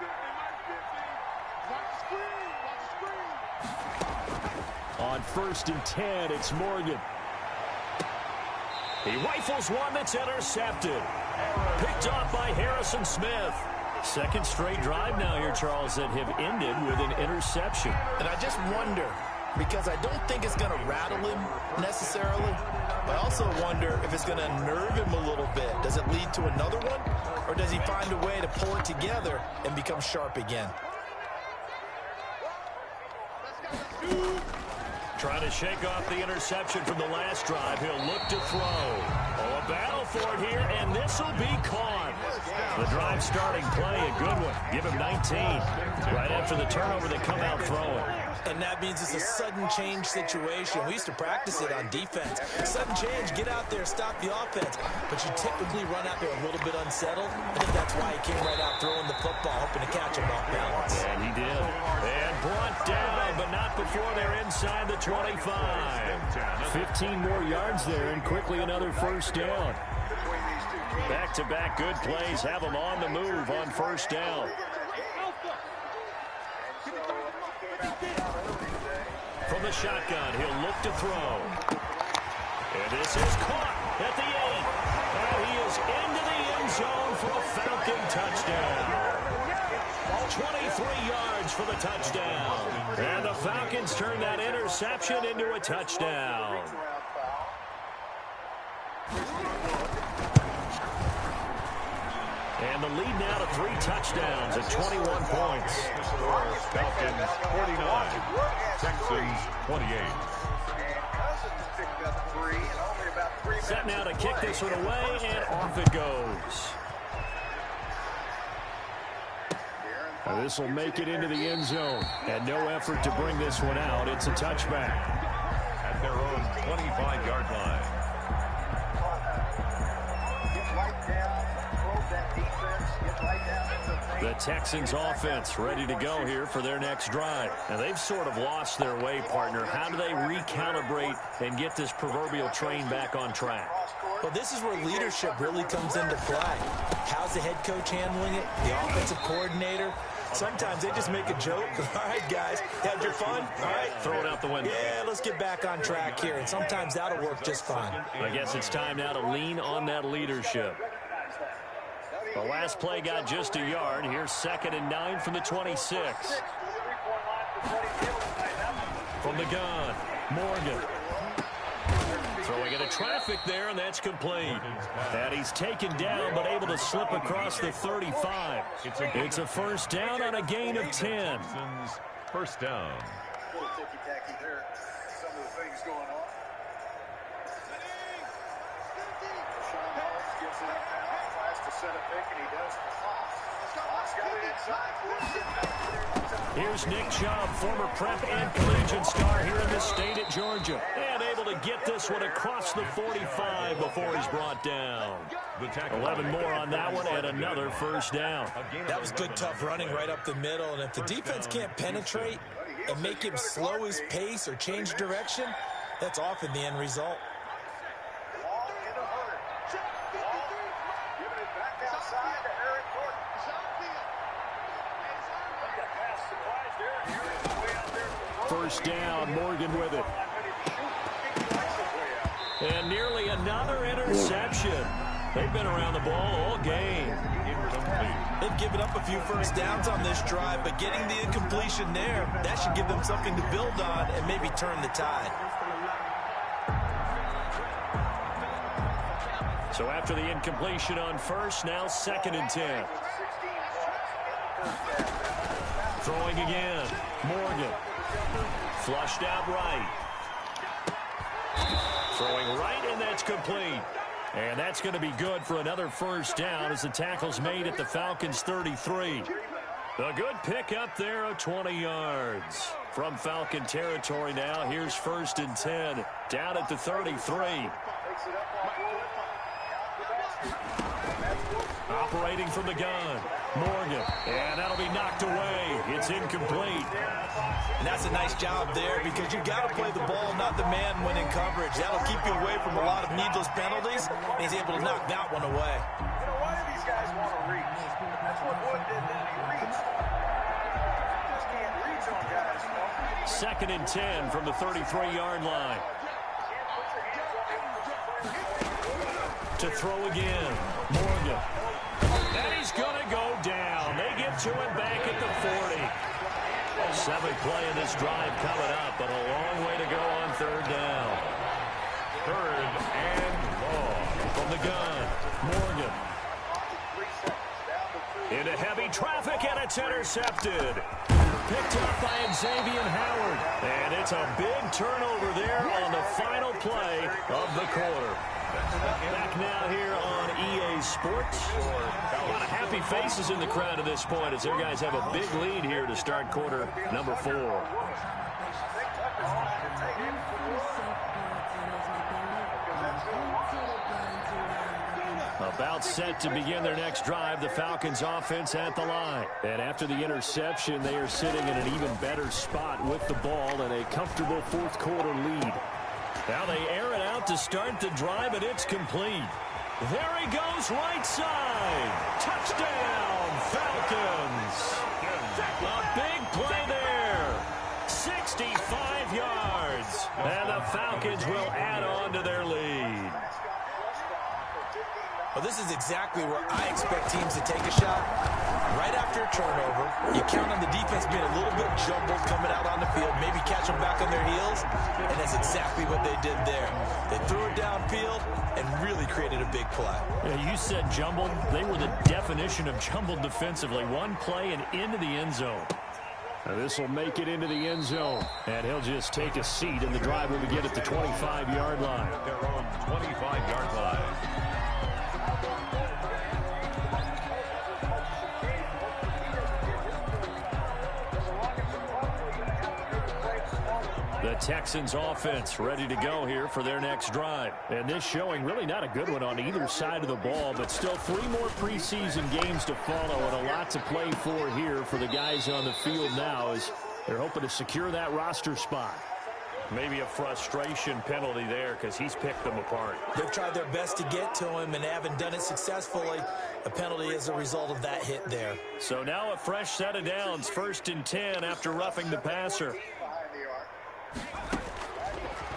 On 1st and 10, it's Morgan. He rifles one that's intercepted. Picked off by Harrison Smith. 2nd straight drive now here, Charles, that have ended with an interception. And I just wonder, because I don't think it's going to rattle him necessarily, but I also wonder if it's going to unnerve him a little bit. Does it lead to another one, or does he find a way to pull it together and become sharp again? Trying to shake off the interception from the last drive. He'll look to throw. A battle for it here, and this will be caught. The drive starting play, a good one. Give him 19. Right after the turnover, they come out throwing. And that means it's a sudden change situation. We used to practice it on defense. Sudden change, get out there, stop the offense. But you typically run out there a little bit unsettled. I think that's why he came right out throwing the football, hoping to catch him off balance. And he did. And brought down, but not before they're inside the 25. 15 more yards there, and quickly another 1st down. Back-to-back good plays have them on the move on 1st down. From the shotgun, he'll look to throw. And this is caught at the 8. And he is into the end zone for a Falcon touchdown. 23 yards for the touchdown. And the Falcons turn that interception into a touchdown. And the lead now to 3 touchdowns at 21 points. Falcons 49, Texans 28. Set now to kick this one away, and off it goes. This will make it into the end zone, and no effort to bring this one out. It's a touchback. At their own 25-yard line. The Texans offense ready to go here for their next drive. Now, they've sort of lost their way, partner. How do they recalibrate and get this proverbial train back on track? Well, this is where leadership really comes into play. How's the head coach handling it? The offensive coordinator? Sometimes they just make a joke. All right, guys, had your fun? All right. Throw it out the window. Yeah, let's get back on track here. And sometimes that'll work just fine. I guess it's time now to lean on that leadership. The last play got just a yard. Here's 2nd and 9 from the 26. From the gun, Morgan. Throwing into traffic there, and that's complete. And he's taken down, but able to slip across the 35. It's a 1st down on a gain of 10. 1st down. little ticky-tacky there. Some of the things going on. Sean Holmes gives it up now. Tries to set a pick, and he does. Fox got it inside. Here's Nick Chubb, former prep and collegiate star here in the state at Georgia. And able to get this one across the 45 before he's brought down. 11 more on that one and another first down. That was good, tough running right up the middle. And if the defense can't penetrate and make him slow his pace or change direction, that's often the end result. First down, Morgan with it. And nearly another interception. They've been around the ball all game. They've given up a few first downs on this drive, but getting the incompletion there, that should give them something to build on and maybe turn the tide. So after the incompletion on first, now 2nd and 10. Throwing again, Morgan. Flushed out right. Throwing right, and that's complete. And that's going to be good for another first down as the tackle's made at the Falcons' 33. A good pick up there of 20 yards. From Falcon territory now, here's 1st and 10. Down at the 33. Operating from the gun, Morgan. And that'll be knocked away. It's incomplete. And that's a nice job there because you've got to play the ball, not the man when in coverage. That'll keep you away from a lot of needless penalties, and he's able to knock that one away. You know, why do these guys want to reach? That's what Wood did then. He reached. You just can't reach on guys, you know? 2nd and 10 from the 33-yard line. To throw again, Morgan. And he's going to go down. They get to him back at the 40. 7th play in this drive coming up, but a long way to go on 3rd down. 3rd and long from the gun. Morgan. Into heavy traffic, and it's intercepted. Picked up by Xavier Howard. And it's a big turnover there on the final play of the quarter. Back now here on EA Sports. A lot of happy faces in the crowd at this point as their guys have a big lead here to start quarter number 4. About set to begin their next drive, the Falcons offense at the line. And after the interception, they are sitting in an even better spot with the ball and a comfortable 4th quarter lead. Now they air it out to start the drive, and it's complete. There he goes, right side. Touchdown, Falcons. A big play there. 65 yards. And the Falcons will add on to their lead. Well, this is exactly where I expect teams to take a shot. Right after a turnover, you count on the defense being a little bit jumbled coming out on the field, maybe catch them back on their heels, and that's exactly what they did there. They threw it downfield and really created a big play. Yeah, you said jumbled. They were the definition of jumbled defensively. One play and into the end zone. Now this will make it into the end zone, and he'll just take a seat, and the drive will begin at the 25-yard line. Their own 25-yard line. The Texans offense ready to go here for their next drive. And this showing really not a good one on either side of the ball, but still 3 more preseason games to follow and a lot to play for here for the guys on the field now as they're hoping to secure that roster spot. Maybe a frustration penalty there because he's picked them apart. They've tried their best to get to him and haven't done it successfully. A penalty as a result of that hit there. So now a fresh set of downs, 1st and 10 after roughing the passer.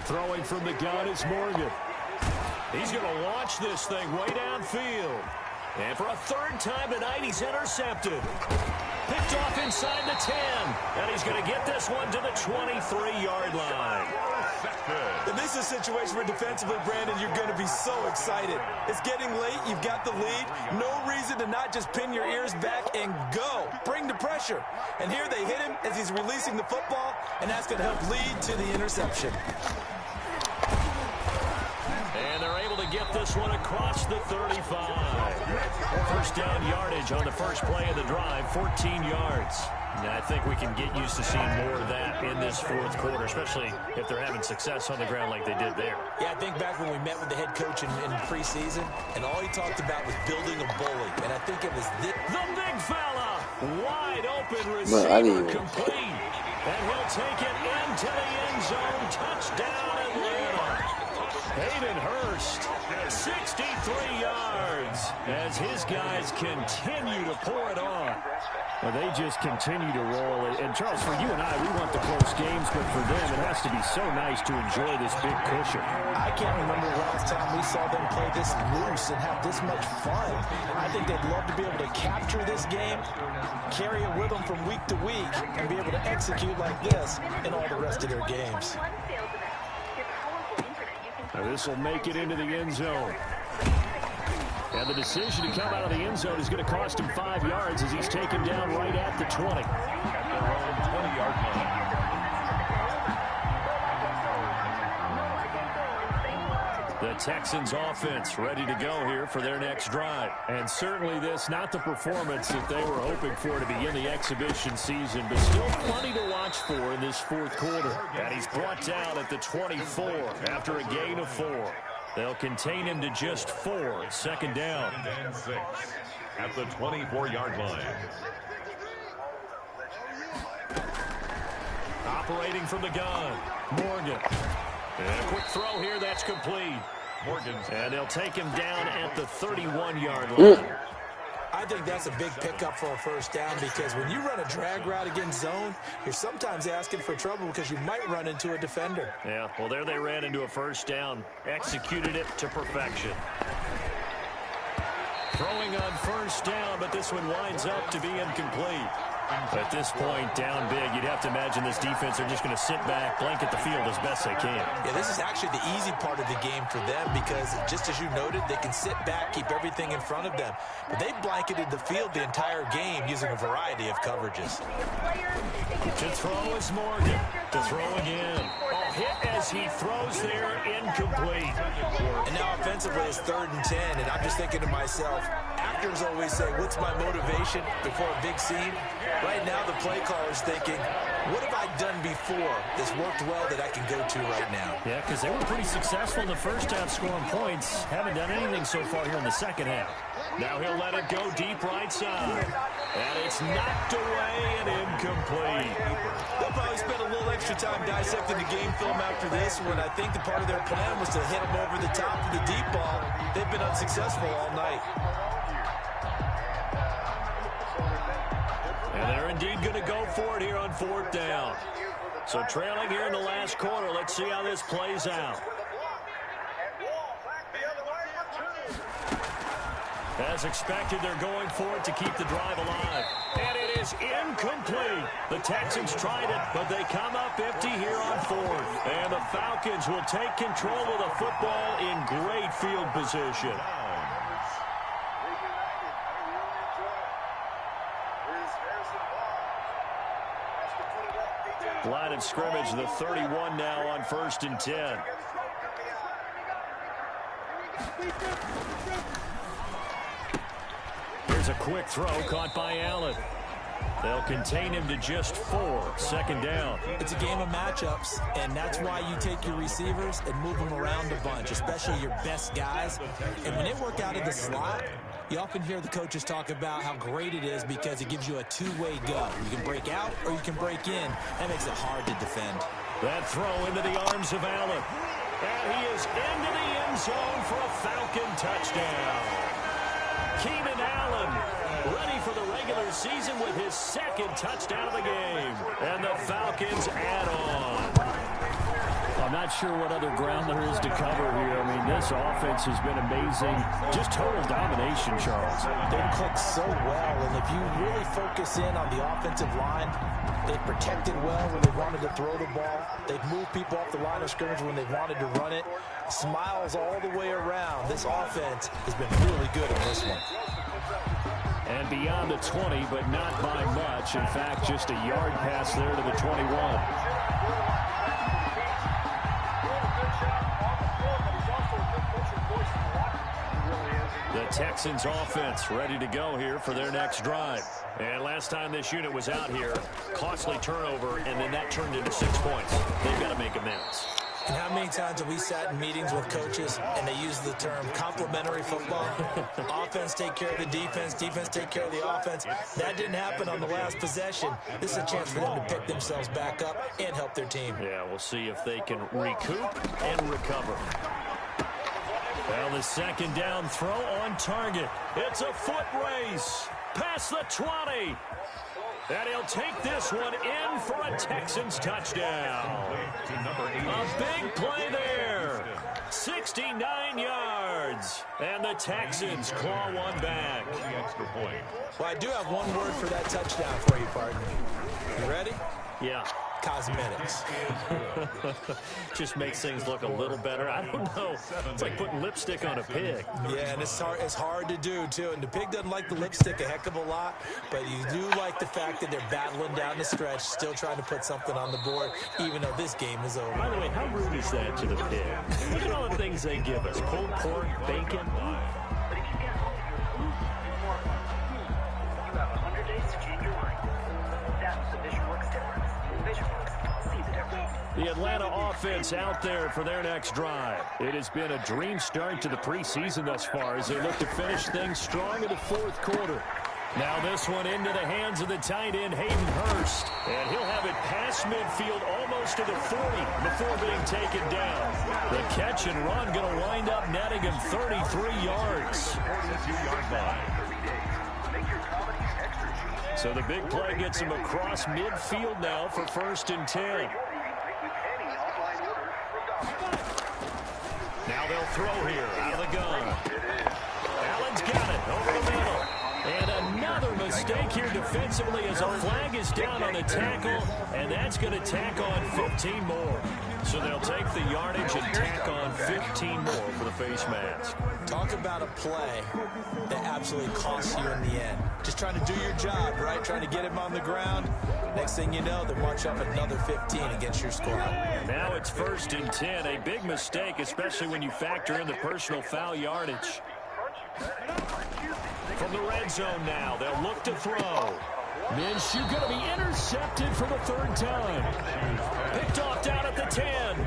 Throwing from the gun is Morgan. He's going to launch this thing way downfield. And for a 3rd time tonight, he's intercepted. Picked off inside the 10. And he's going to get this one to the 23-yard line. And this is a situation where defensively, Brandon, you're going to be so excited. It's getting late. You've got the lead. No reason to not just pin your ears back and go. Bring the pressure. pressure. And here they hit him as he's releasing the football, and that's going to help lead to the interception. And they're able to get this one across the 35. First down yardage on the first play of the drive, 14 yards. And I think we can get used to seeing more of that in this fourth quarter, especially if they're having success on the ground like they did there. Yeah, I think back when we met with the head coach in preseason, and all he talked about was building a bully. And I think it was the big fella, wide open receiver, complete. And he'll take it into the end zone. Touchdown, Atlanta. Hayden Hurst, 63 yards, as his guys continue to pour it on. Well, they just continue to roll. And, Charles, for you and I, we want the close games, but for them, it has to be so nice to enjoy this big cushion. I can't remember the last time we saw them play this loose and have this much fun. I think they'd love to be able to capture this game, carry it with them from week to week, and be able to execute like this in all the rest of their games. Now this will make it into the end zone. And the decision to come out of the end zone is going to cost him 5 yards as he's taken down right at the 20. At their own 20-yard line. The Texans offense ready to go here for their next drive. And certainly this, not the performance that they were hoping for to begin the exhibition season, but still plenty to watch for in this fourth quarter. And he's brought down at the 24 after a gain of 4. They'll contain him to just 4. Second down. And 6 at the 24-yard line. Operating from the gun, Morgan. And a quick throw here, that's complete. Morgan's. And they'll take him down at the 31-yard line. I think that's a big pickup for a first down because when you run a drag route against zone, you're sometimes asking for trouble because you might run into a defender. Yeah, well, there they ran into a first down. Executed it to perfection. Throwing on first down, but this one winds up to be incomplete. At this point, down big, you'd have to imagine this defense are just going to sit back, blanket the field as best they can. Yeah, this is actually the easy part of the game for them because, just as you noted, they can sit back, keep everything in front of them. But they blanketed the field the entire game using a variety of coverages. To throw is Morgan. To throw again. Oh, hit as he throws there, incomplete. And now offensively it's 3rd and 10, and I'm just thinking to myself, actors always say, what's my motivation before a big scene? Right now the play caller's thinking, what have I done before that's worked well that I can go to right now? Yeah, because they were pretty successful in the first half scoring points. Haven't done anything so far here in the second half. Now he'll let it go deep right side. And it's knocked away and incomplete. They'll probably spend a little extra time dissecting the game film after this one. I think the part of their plan was to hit them over the top of the deep ball. They've been unsuccessful all night. And they're indeed going to go for it here on 4th down. So trailing here in the last quarter. Let's see how this plays out. As expected, they're going for it to keep the drive alive. And it is incomplete. The Texans tried it, but they come up empty here on 4th. And the Falcons will take control of the football in great field position. Line of scrimmage, the 31 now on 1st and 10. Here's a quick throw caught by Allen. They'll contain him to just 4. Second down. It's a game of matchups, and that's why you take your receivers and move them around a bunch, especially your best guys. And when they work out of the slot, you often hear the coaches talk about how great it is because it gives you a two-way go. You can break out or you can break in. That makes it hard to defend. That throw into the arms of Allen. And he is into the end zone for a Falcon touchdown. Keenan Allen ready for the regular season with his 2nd touchdown of the game. And the Falcons add on. I'm not sure what other ground there is to cover here. I mean, this offense has been amazing. Just total domination, Charles. They've clicked so well, and if you really focus in on the offensive line, they've protected well when they wanted to throw the ball. They've moved people off the line of scrimmage when they wanted to run it. Smiles all the way around. This offense has been really good in this one. And beyond the 20, but not by much. In fact, just a yard pass there to the 21. The Texans offense ready to go here for their next drive. And last time this unit was out here, costly turnover, and then that turned into 6 points. They've got to make amends. And how many times have we sat in meetings with coaches and they use the term complementary football? Offense take care of the defense, defense take care of the offense. That didn't happen on the last possession. This is a chance for them to pick themselves back up and help their team. Yeah, we'll see if they can recoup and recover. Well, the second down throw on target. It's a foot race. Past the 20. And he'll take this one in for a Texans touchdown. A big play there. 69 yards. And the Texans claw one back. Well, I do have one word for that touchdown for you, partner. You ready? Yeah. Cosmetics. Just makes things look a little better. I don't know. It's like putting lipstick on a pig. Yeah, and it's hard to do, too. And the pig doesn't like the lipstick a heck of a lot, but you do like the fact that they're battling down the stretch, still trying to put something on the board, even though this game is over. By the way, how rude is that to the pig? Look at all the things they give us. Pulled pork, bacon. The Atlanta offense out there for their next drive. It has been a dream start to the preseason thus far as they look to finish things strong in the fourth quarter. Now this one into the hands of the tight end, Hayden Hurst. And he'll have it past midfield almost to the 40 before being taken down. The catch and run going to wind up netting him 33 yards. So the big play gets him across midfield now for 1st and 10. Now they'll throw here out of the gun. Allen's got it over the middle. And another mistake here defensively as a flag is down on the tackle, and that's going to tack on 15 more. So they'll take the yardage and tack on 15 more for the face mask. Talk about a play that absolutely costs you in the end. Just trying to do your job, right? Trying to get him on the ground. Next thing you know, they march up another 15 against your squad. Now it's 1st and 10. A big mistake, especially when you factor in the personal foul yardage. From the red zone now, they'll look to throw. Minshew going to be intercepted for the 3rd time. Picked off down at the 10.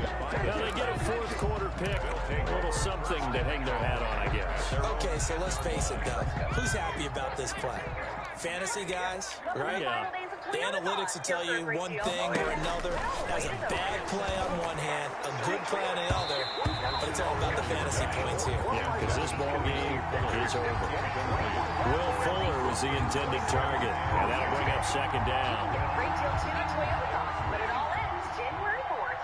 Now they get a 4th quarter pick. A little something to hang their hat on, I guess. Okay, so let's face it, though. Who's happy about this play? Fantasy guys, right? Yeah. The analytics will tell you one thing or another. That's a bad play on one hand, a good play on the other, but it's all about the fantasy points here. Yeah, because this ball game is over. Will Fuller was the intended target, and that'll bring up 2nd down. Great deal too at Toyota, but it all ends January 4th.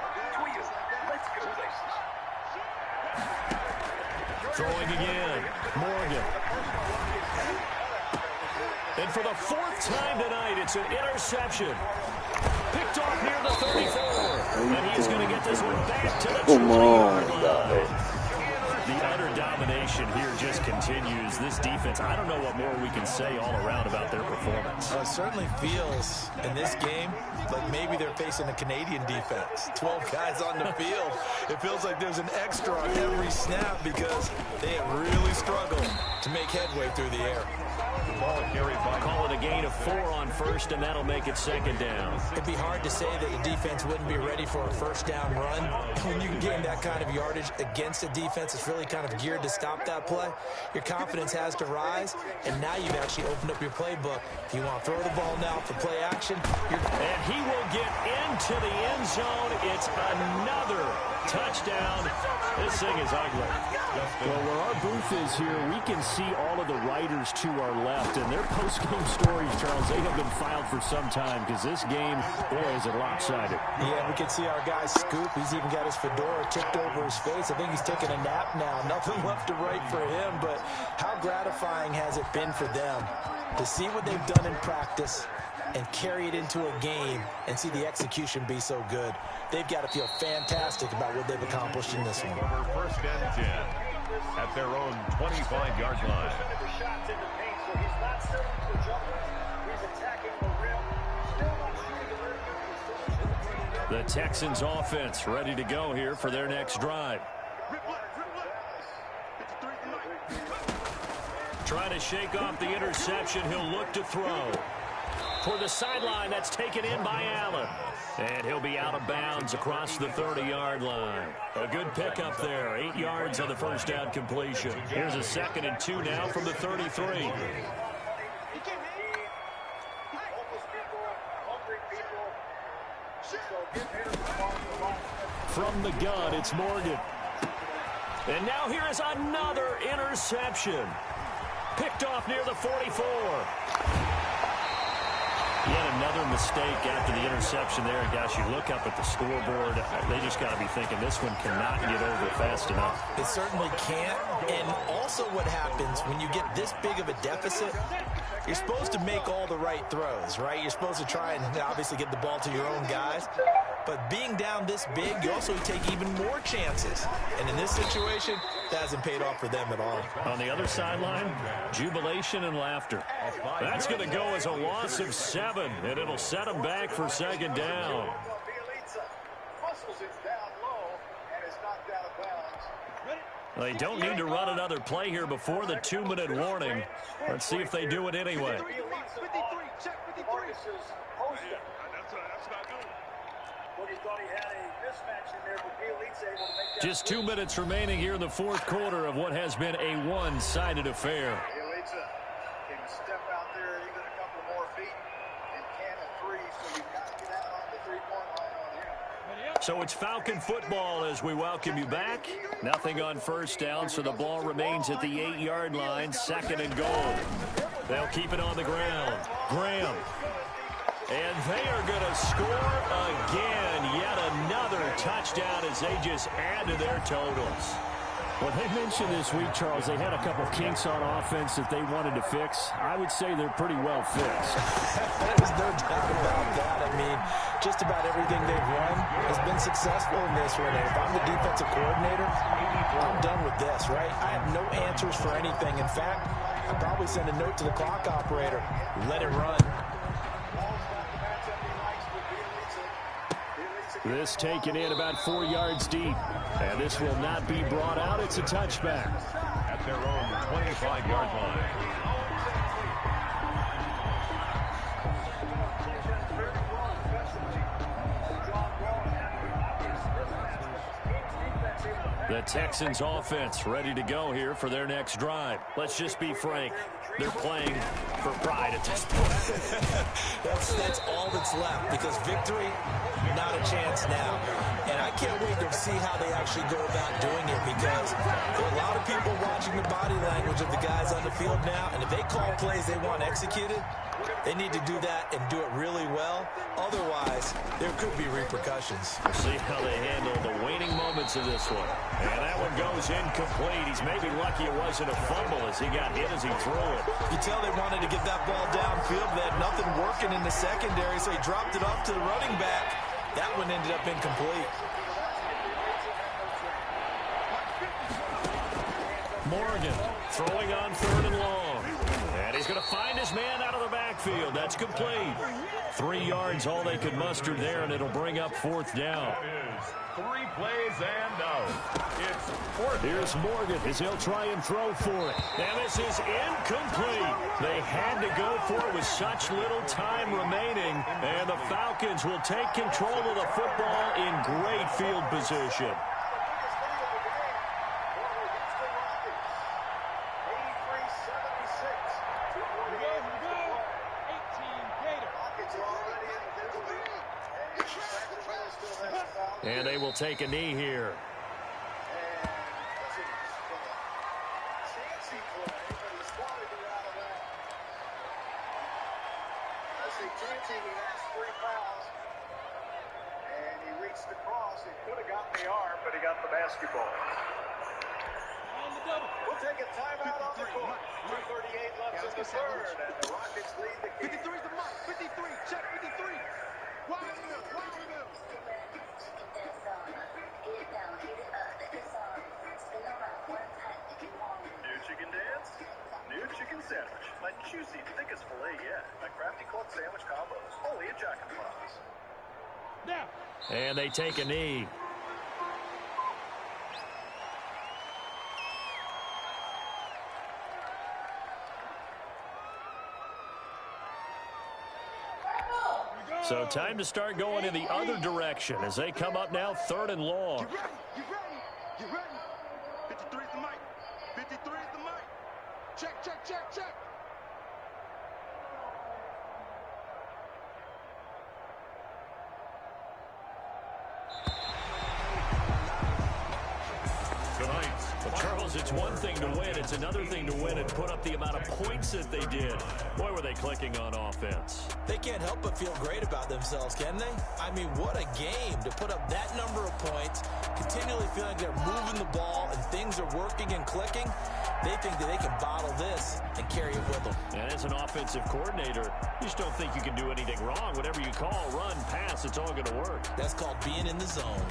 Let's go places. Throwing again, Morgan. And for the 4th time tonight, it's an interception. Picked off near the 34. And he's going to get this one back to the 20-yard line. The utter domination here just continues. This defense, I don't know what more we can say all around about their performance. Well, it certainly feels in this game like maybe they're facing a Canadian defense. 12 guys on the field. It feels like there's an extra on every snap because they have really struggled to make headway through the air. Call it a gain of 4 on 1st, and that'll make it 2nd down. It'd be hard to say that the defense wouldn't be ready for a 1st down run. When you can gain that kind of yardage against a defense that's really kind of geared to stop that play, your confidence has to rise, and now you've actually opened up your playbook. If you want to throw the ball now for play action, and he will get into the end zone. It's another touchdown. This thing is ugly. Well, where our booth is here, we can see all of the writers to our left, and their post-game stories, Charles, they have been filed for some time because this game, boy, is it lopsided. Yeah, we can see our guy Scoop. He's even got his fedora tipped over his face. I think he's taking a nap now. Nothing left to write for him, but how gratifying has it been for them to see what they've done in practice and carry it into a game and see the execution be so good. They've got to feel fantastic about what they've accomplished in this one. 1st and 10 at their own 25-yard line. The Texans offense ready to go here for their next drive. Trying to shake off the interception. He'll look to throw. For the sideline, that's taken in by Allen. And he'll be out of bounds across the 30-yard line. A good pickup there. 8 yards on the first down completion. Here's a 2nd and 2 now from the 33. From the gun, it's Morgan. And now here is another interception. Picked off near the 44. Yet another mistake after the interception there. Gosh, you look up at the scoreboard. They just got to be thinking this one cannot get over fast enough. It certainly can't. And also what happens when you get this big of a deficit, you're supposed to make all the right throws, right? You're supposed to try and obviously get the ball to your own guys. But being down this big, you also take even more chances. And in this situation, that hasn't paid off for them at all. On the other sideline, jubilation and laughter. That's going to go as a loss of 7, and it'll set them back for 2nd down. They don't need to run another play here before the 2-minute warning. Let's see if they do it anyway. Just 2 minutes remaining here in the 4th quarter of what has been a one-sided affair. Can step out there even a couple more feet and can a 3, so you've got to get out on the 3-point line on him. So it's Falcon football as we welcome you back. Nothing on first down, so the ball remains at the 8-yard line, 2nd and goal. They'll keep it on the ground. Graham. And they are going to score again. Yet another touchdown as they just add to their totals. Well, they mentioned this week, Charles, they had a couple kinks on offense that they wanted to fix. I would say they're pretty well fixed. There's no doubt about that. I mean, just about everything they've run has been successful in this one. And if I'm the defensive coordinator, I'm done with this, right? I have no answers for anything. In fact, I'd probably send a note to the clock operator. Let it run. This taken in about 4 yards deep. And this will not be brought out. It's a touchback. At their own 25-yard line. The Texans offense ready to go here for their next drive. Let's just be frank. They're playing for pride at this point. That's all that's left, because victory, not a chance now. And I can't wait to see how they actually go about doing it, because there are a lot of people watching the body language of the guys on the field now, and if they call plays they want executed, they need to do that and do it really well. Otherwise, there could be repercussions. We'll see how they handle the waning moments of this one. And that one goes incomplete. He's maybe lucky it wasn't a fumble as he got hit as he threw it. You tell they wanted to get that ball downfield. They had nothing working in the secondary, so he dropped it off to the running back. That one ended up incomplete. Morgan throwing on 3rd and long. And he's going to find his man out of the backfield. That's complete. 3 yards, all they could muster there, and it'll bring up 4th down. 3 plays and out. It's 4th. Here's Morgan as he'll try and throw for it. And this is incomplete. They had to go for it with such little time remaining. And the Falcons will take control of the football in great field position. And they will take a knee here. And he reached across. He could have gotten the arm, but he got the basketball. We'll take a timeout on the court. 2:38 left in the third, and the Rockets lead the game. 53's the mark. 53. Check 53. Wide middle. Wide middle. New chicken dance? New chicken sandwich. My juicy, thickest filet yet. My crafty club sandwich combos. Only at Jack and Frost. And they take a knee. So time to start going in the other direction as they come up now 3rd and long. Get ready. Get ready. 53 is the mic. 53 is the mic. Check. Well, Charles, it's one thing to win. It's another thing to win and put up the amount of points that they did. Boy, were they clicking on offense. They can't help but feel great about themselves, can they? I mean, what a game to put up that number of points, continually feeling they're moving the ball and things are working and clicking. They think that they can bottle this and carry it with them. And as an offensive coordinator, you just don't think you can do anything wrong. Whatever you call, run, pass, it's all going to work. That's called being in the zone.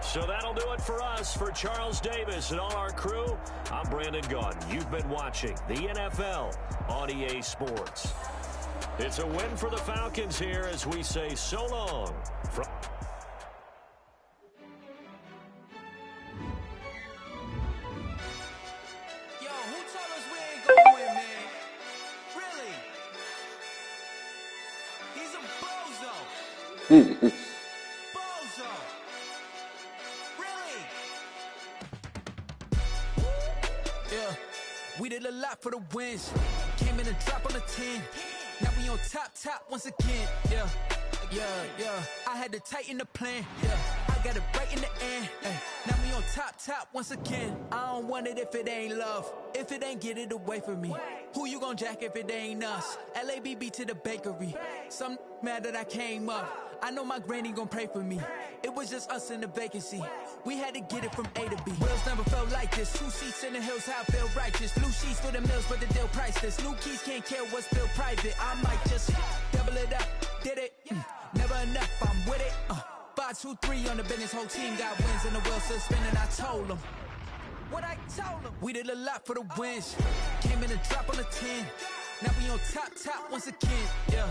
So that'll do it for us. For Charles Davis and all our crew, I'm Brandon Gaudin. You've been watching the NFL on EA Sports. It's a win for the Falcons here as we say so long from... Yo, who told us we ain't gonna win, man? Really? He's a bozo. Bozo. Really? Yeah, we did a lot for the wins. Came in and drop on the 10. Now we on top once again. Yeah. I had to tighten the plan. Yeah, I got it right in the end. Now we on top once again. I don't want it if it ain't love. If it ain't, get it away from me. Who you gon' jack if it ain't us? LABB to the bakery. Some mad that I came up. I know my granny gon' pray for me. It was just us in the vacancy. We had to get it from A to B. Wheels never felt like this. 2 seats in the hills, how I feel righteous. Blue sheets for the mills, but the deal priceless. New keys can't care what's still private. I might just double it up. Did it? Never enough, I'm with it. 5, 2, 3 on the business. Whole team got wins and the wheels still spinning. I told them what I told them. We did a lot for the wins. Came in and drop on the 10. Now we on top once again. Yeah.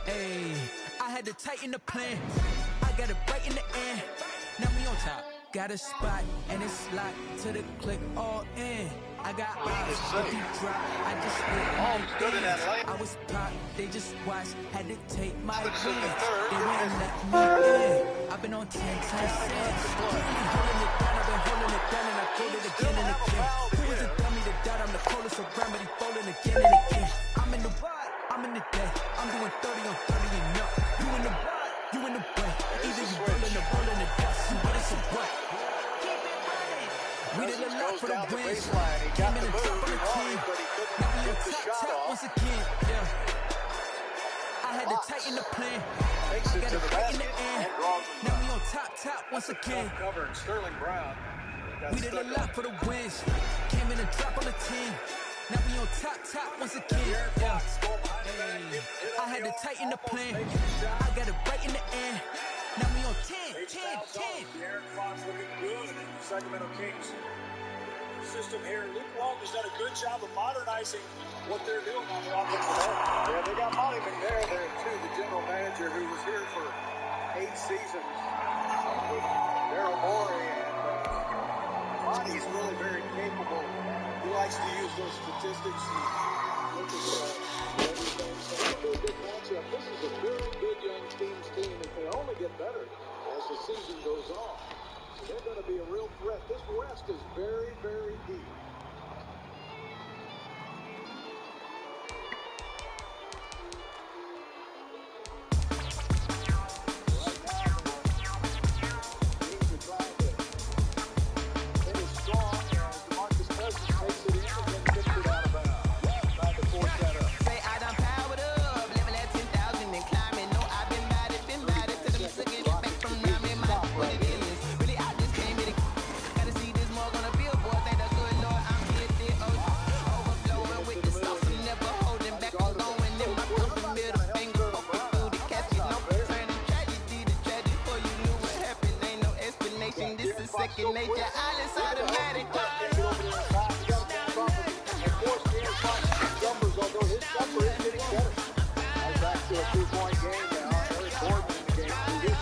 Hey, I had to tighten the plan. I got it right in the end. Now we on top. Got a spot and it's locked to the click all in. I got eyes, if you drop, I just hit all good in Atlanta. I was popped, they just watched, had to take my wins. They wouldn't let me in. I've been on 10 times since. Holding it down, I've been holding it down, and I pulled it again and again. Who was a dummy to doubt? I'm the coldest around, but he folding again and again. I'm in the day. I'm doing 30 on 30 and up. You in the way. Either you rolling or rolling the dust. You what is a what? We did a lot for the wins. Came in and drop on the 10. Now we on top once again. Yeah. I had to tighten the plan. I got it right in the end. Now we on top once again. We did a lot for the wins. Came in and drop on the 10. Now we on top once again. Yeah. Hey. I had to tighten the plan. I got it right in the end. Now we on 10. Aaron Fox looking good in the Sacramento Kings system here. Luke Walton's done a good job of modernizing what they're doing on the offensive end. Yeah, they got Montyman there too, the general manager who was here for 8 seasons with Daryl Morey, and Monty's really very capable. He likes to use those statistics and look at everything. So it's a very good matchup. This is a very good young team's team, and they only get better as the season goes on. They're going to be a real threat. This West is very, very deep. Second nature, all is automatic. Although his jumper is getting better. Back to a 2-point game now. Eric Gordon in the game.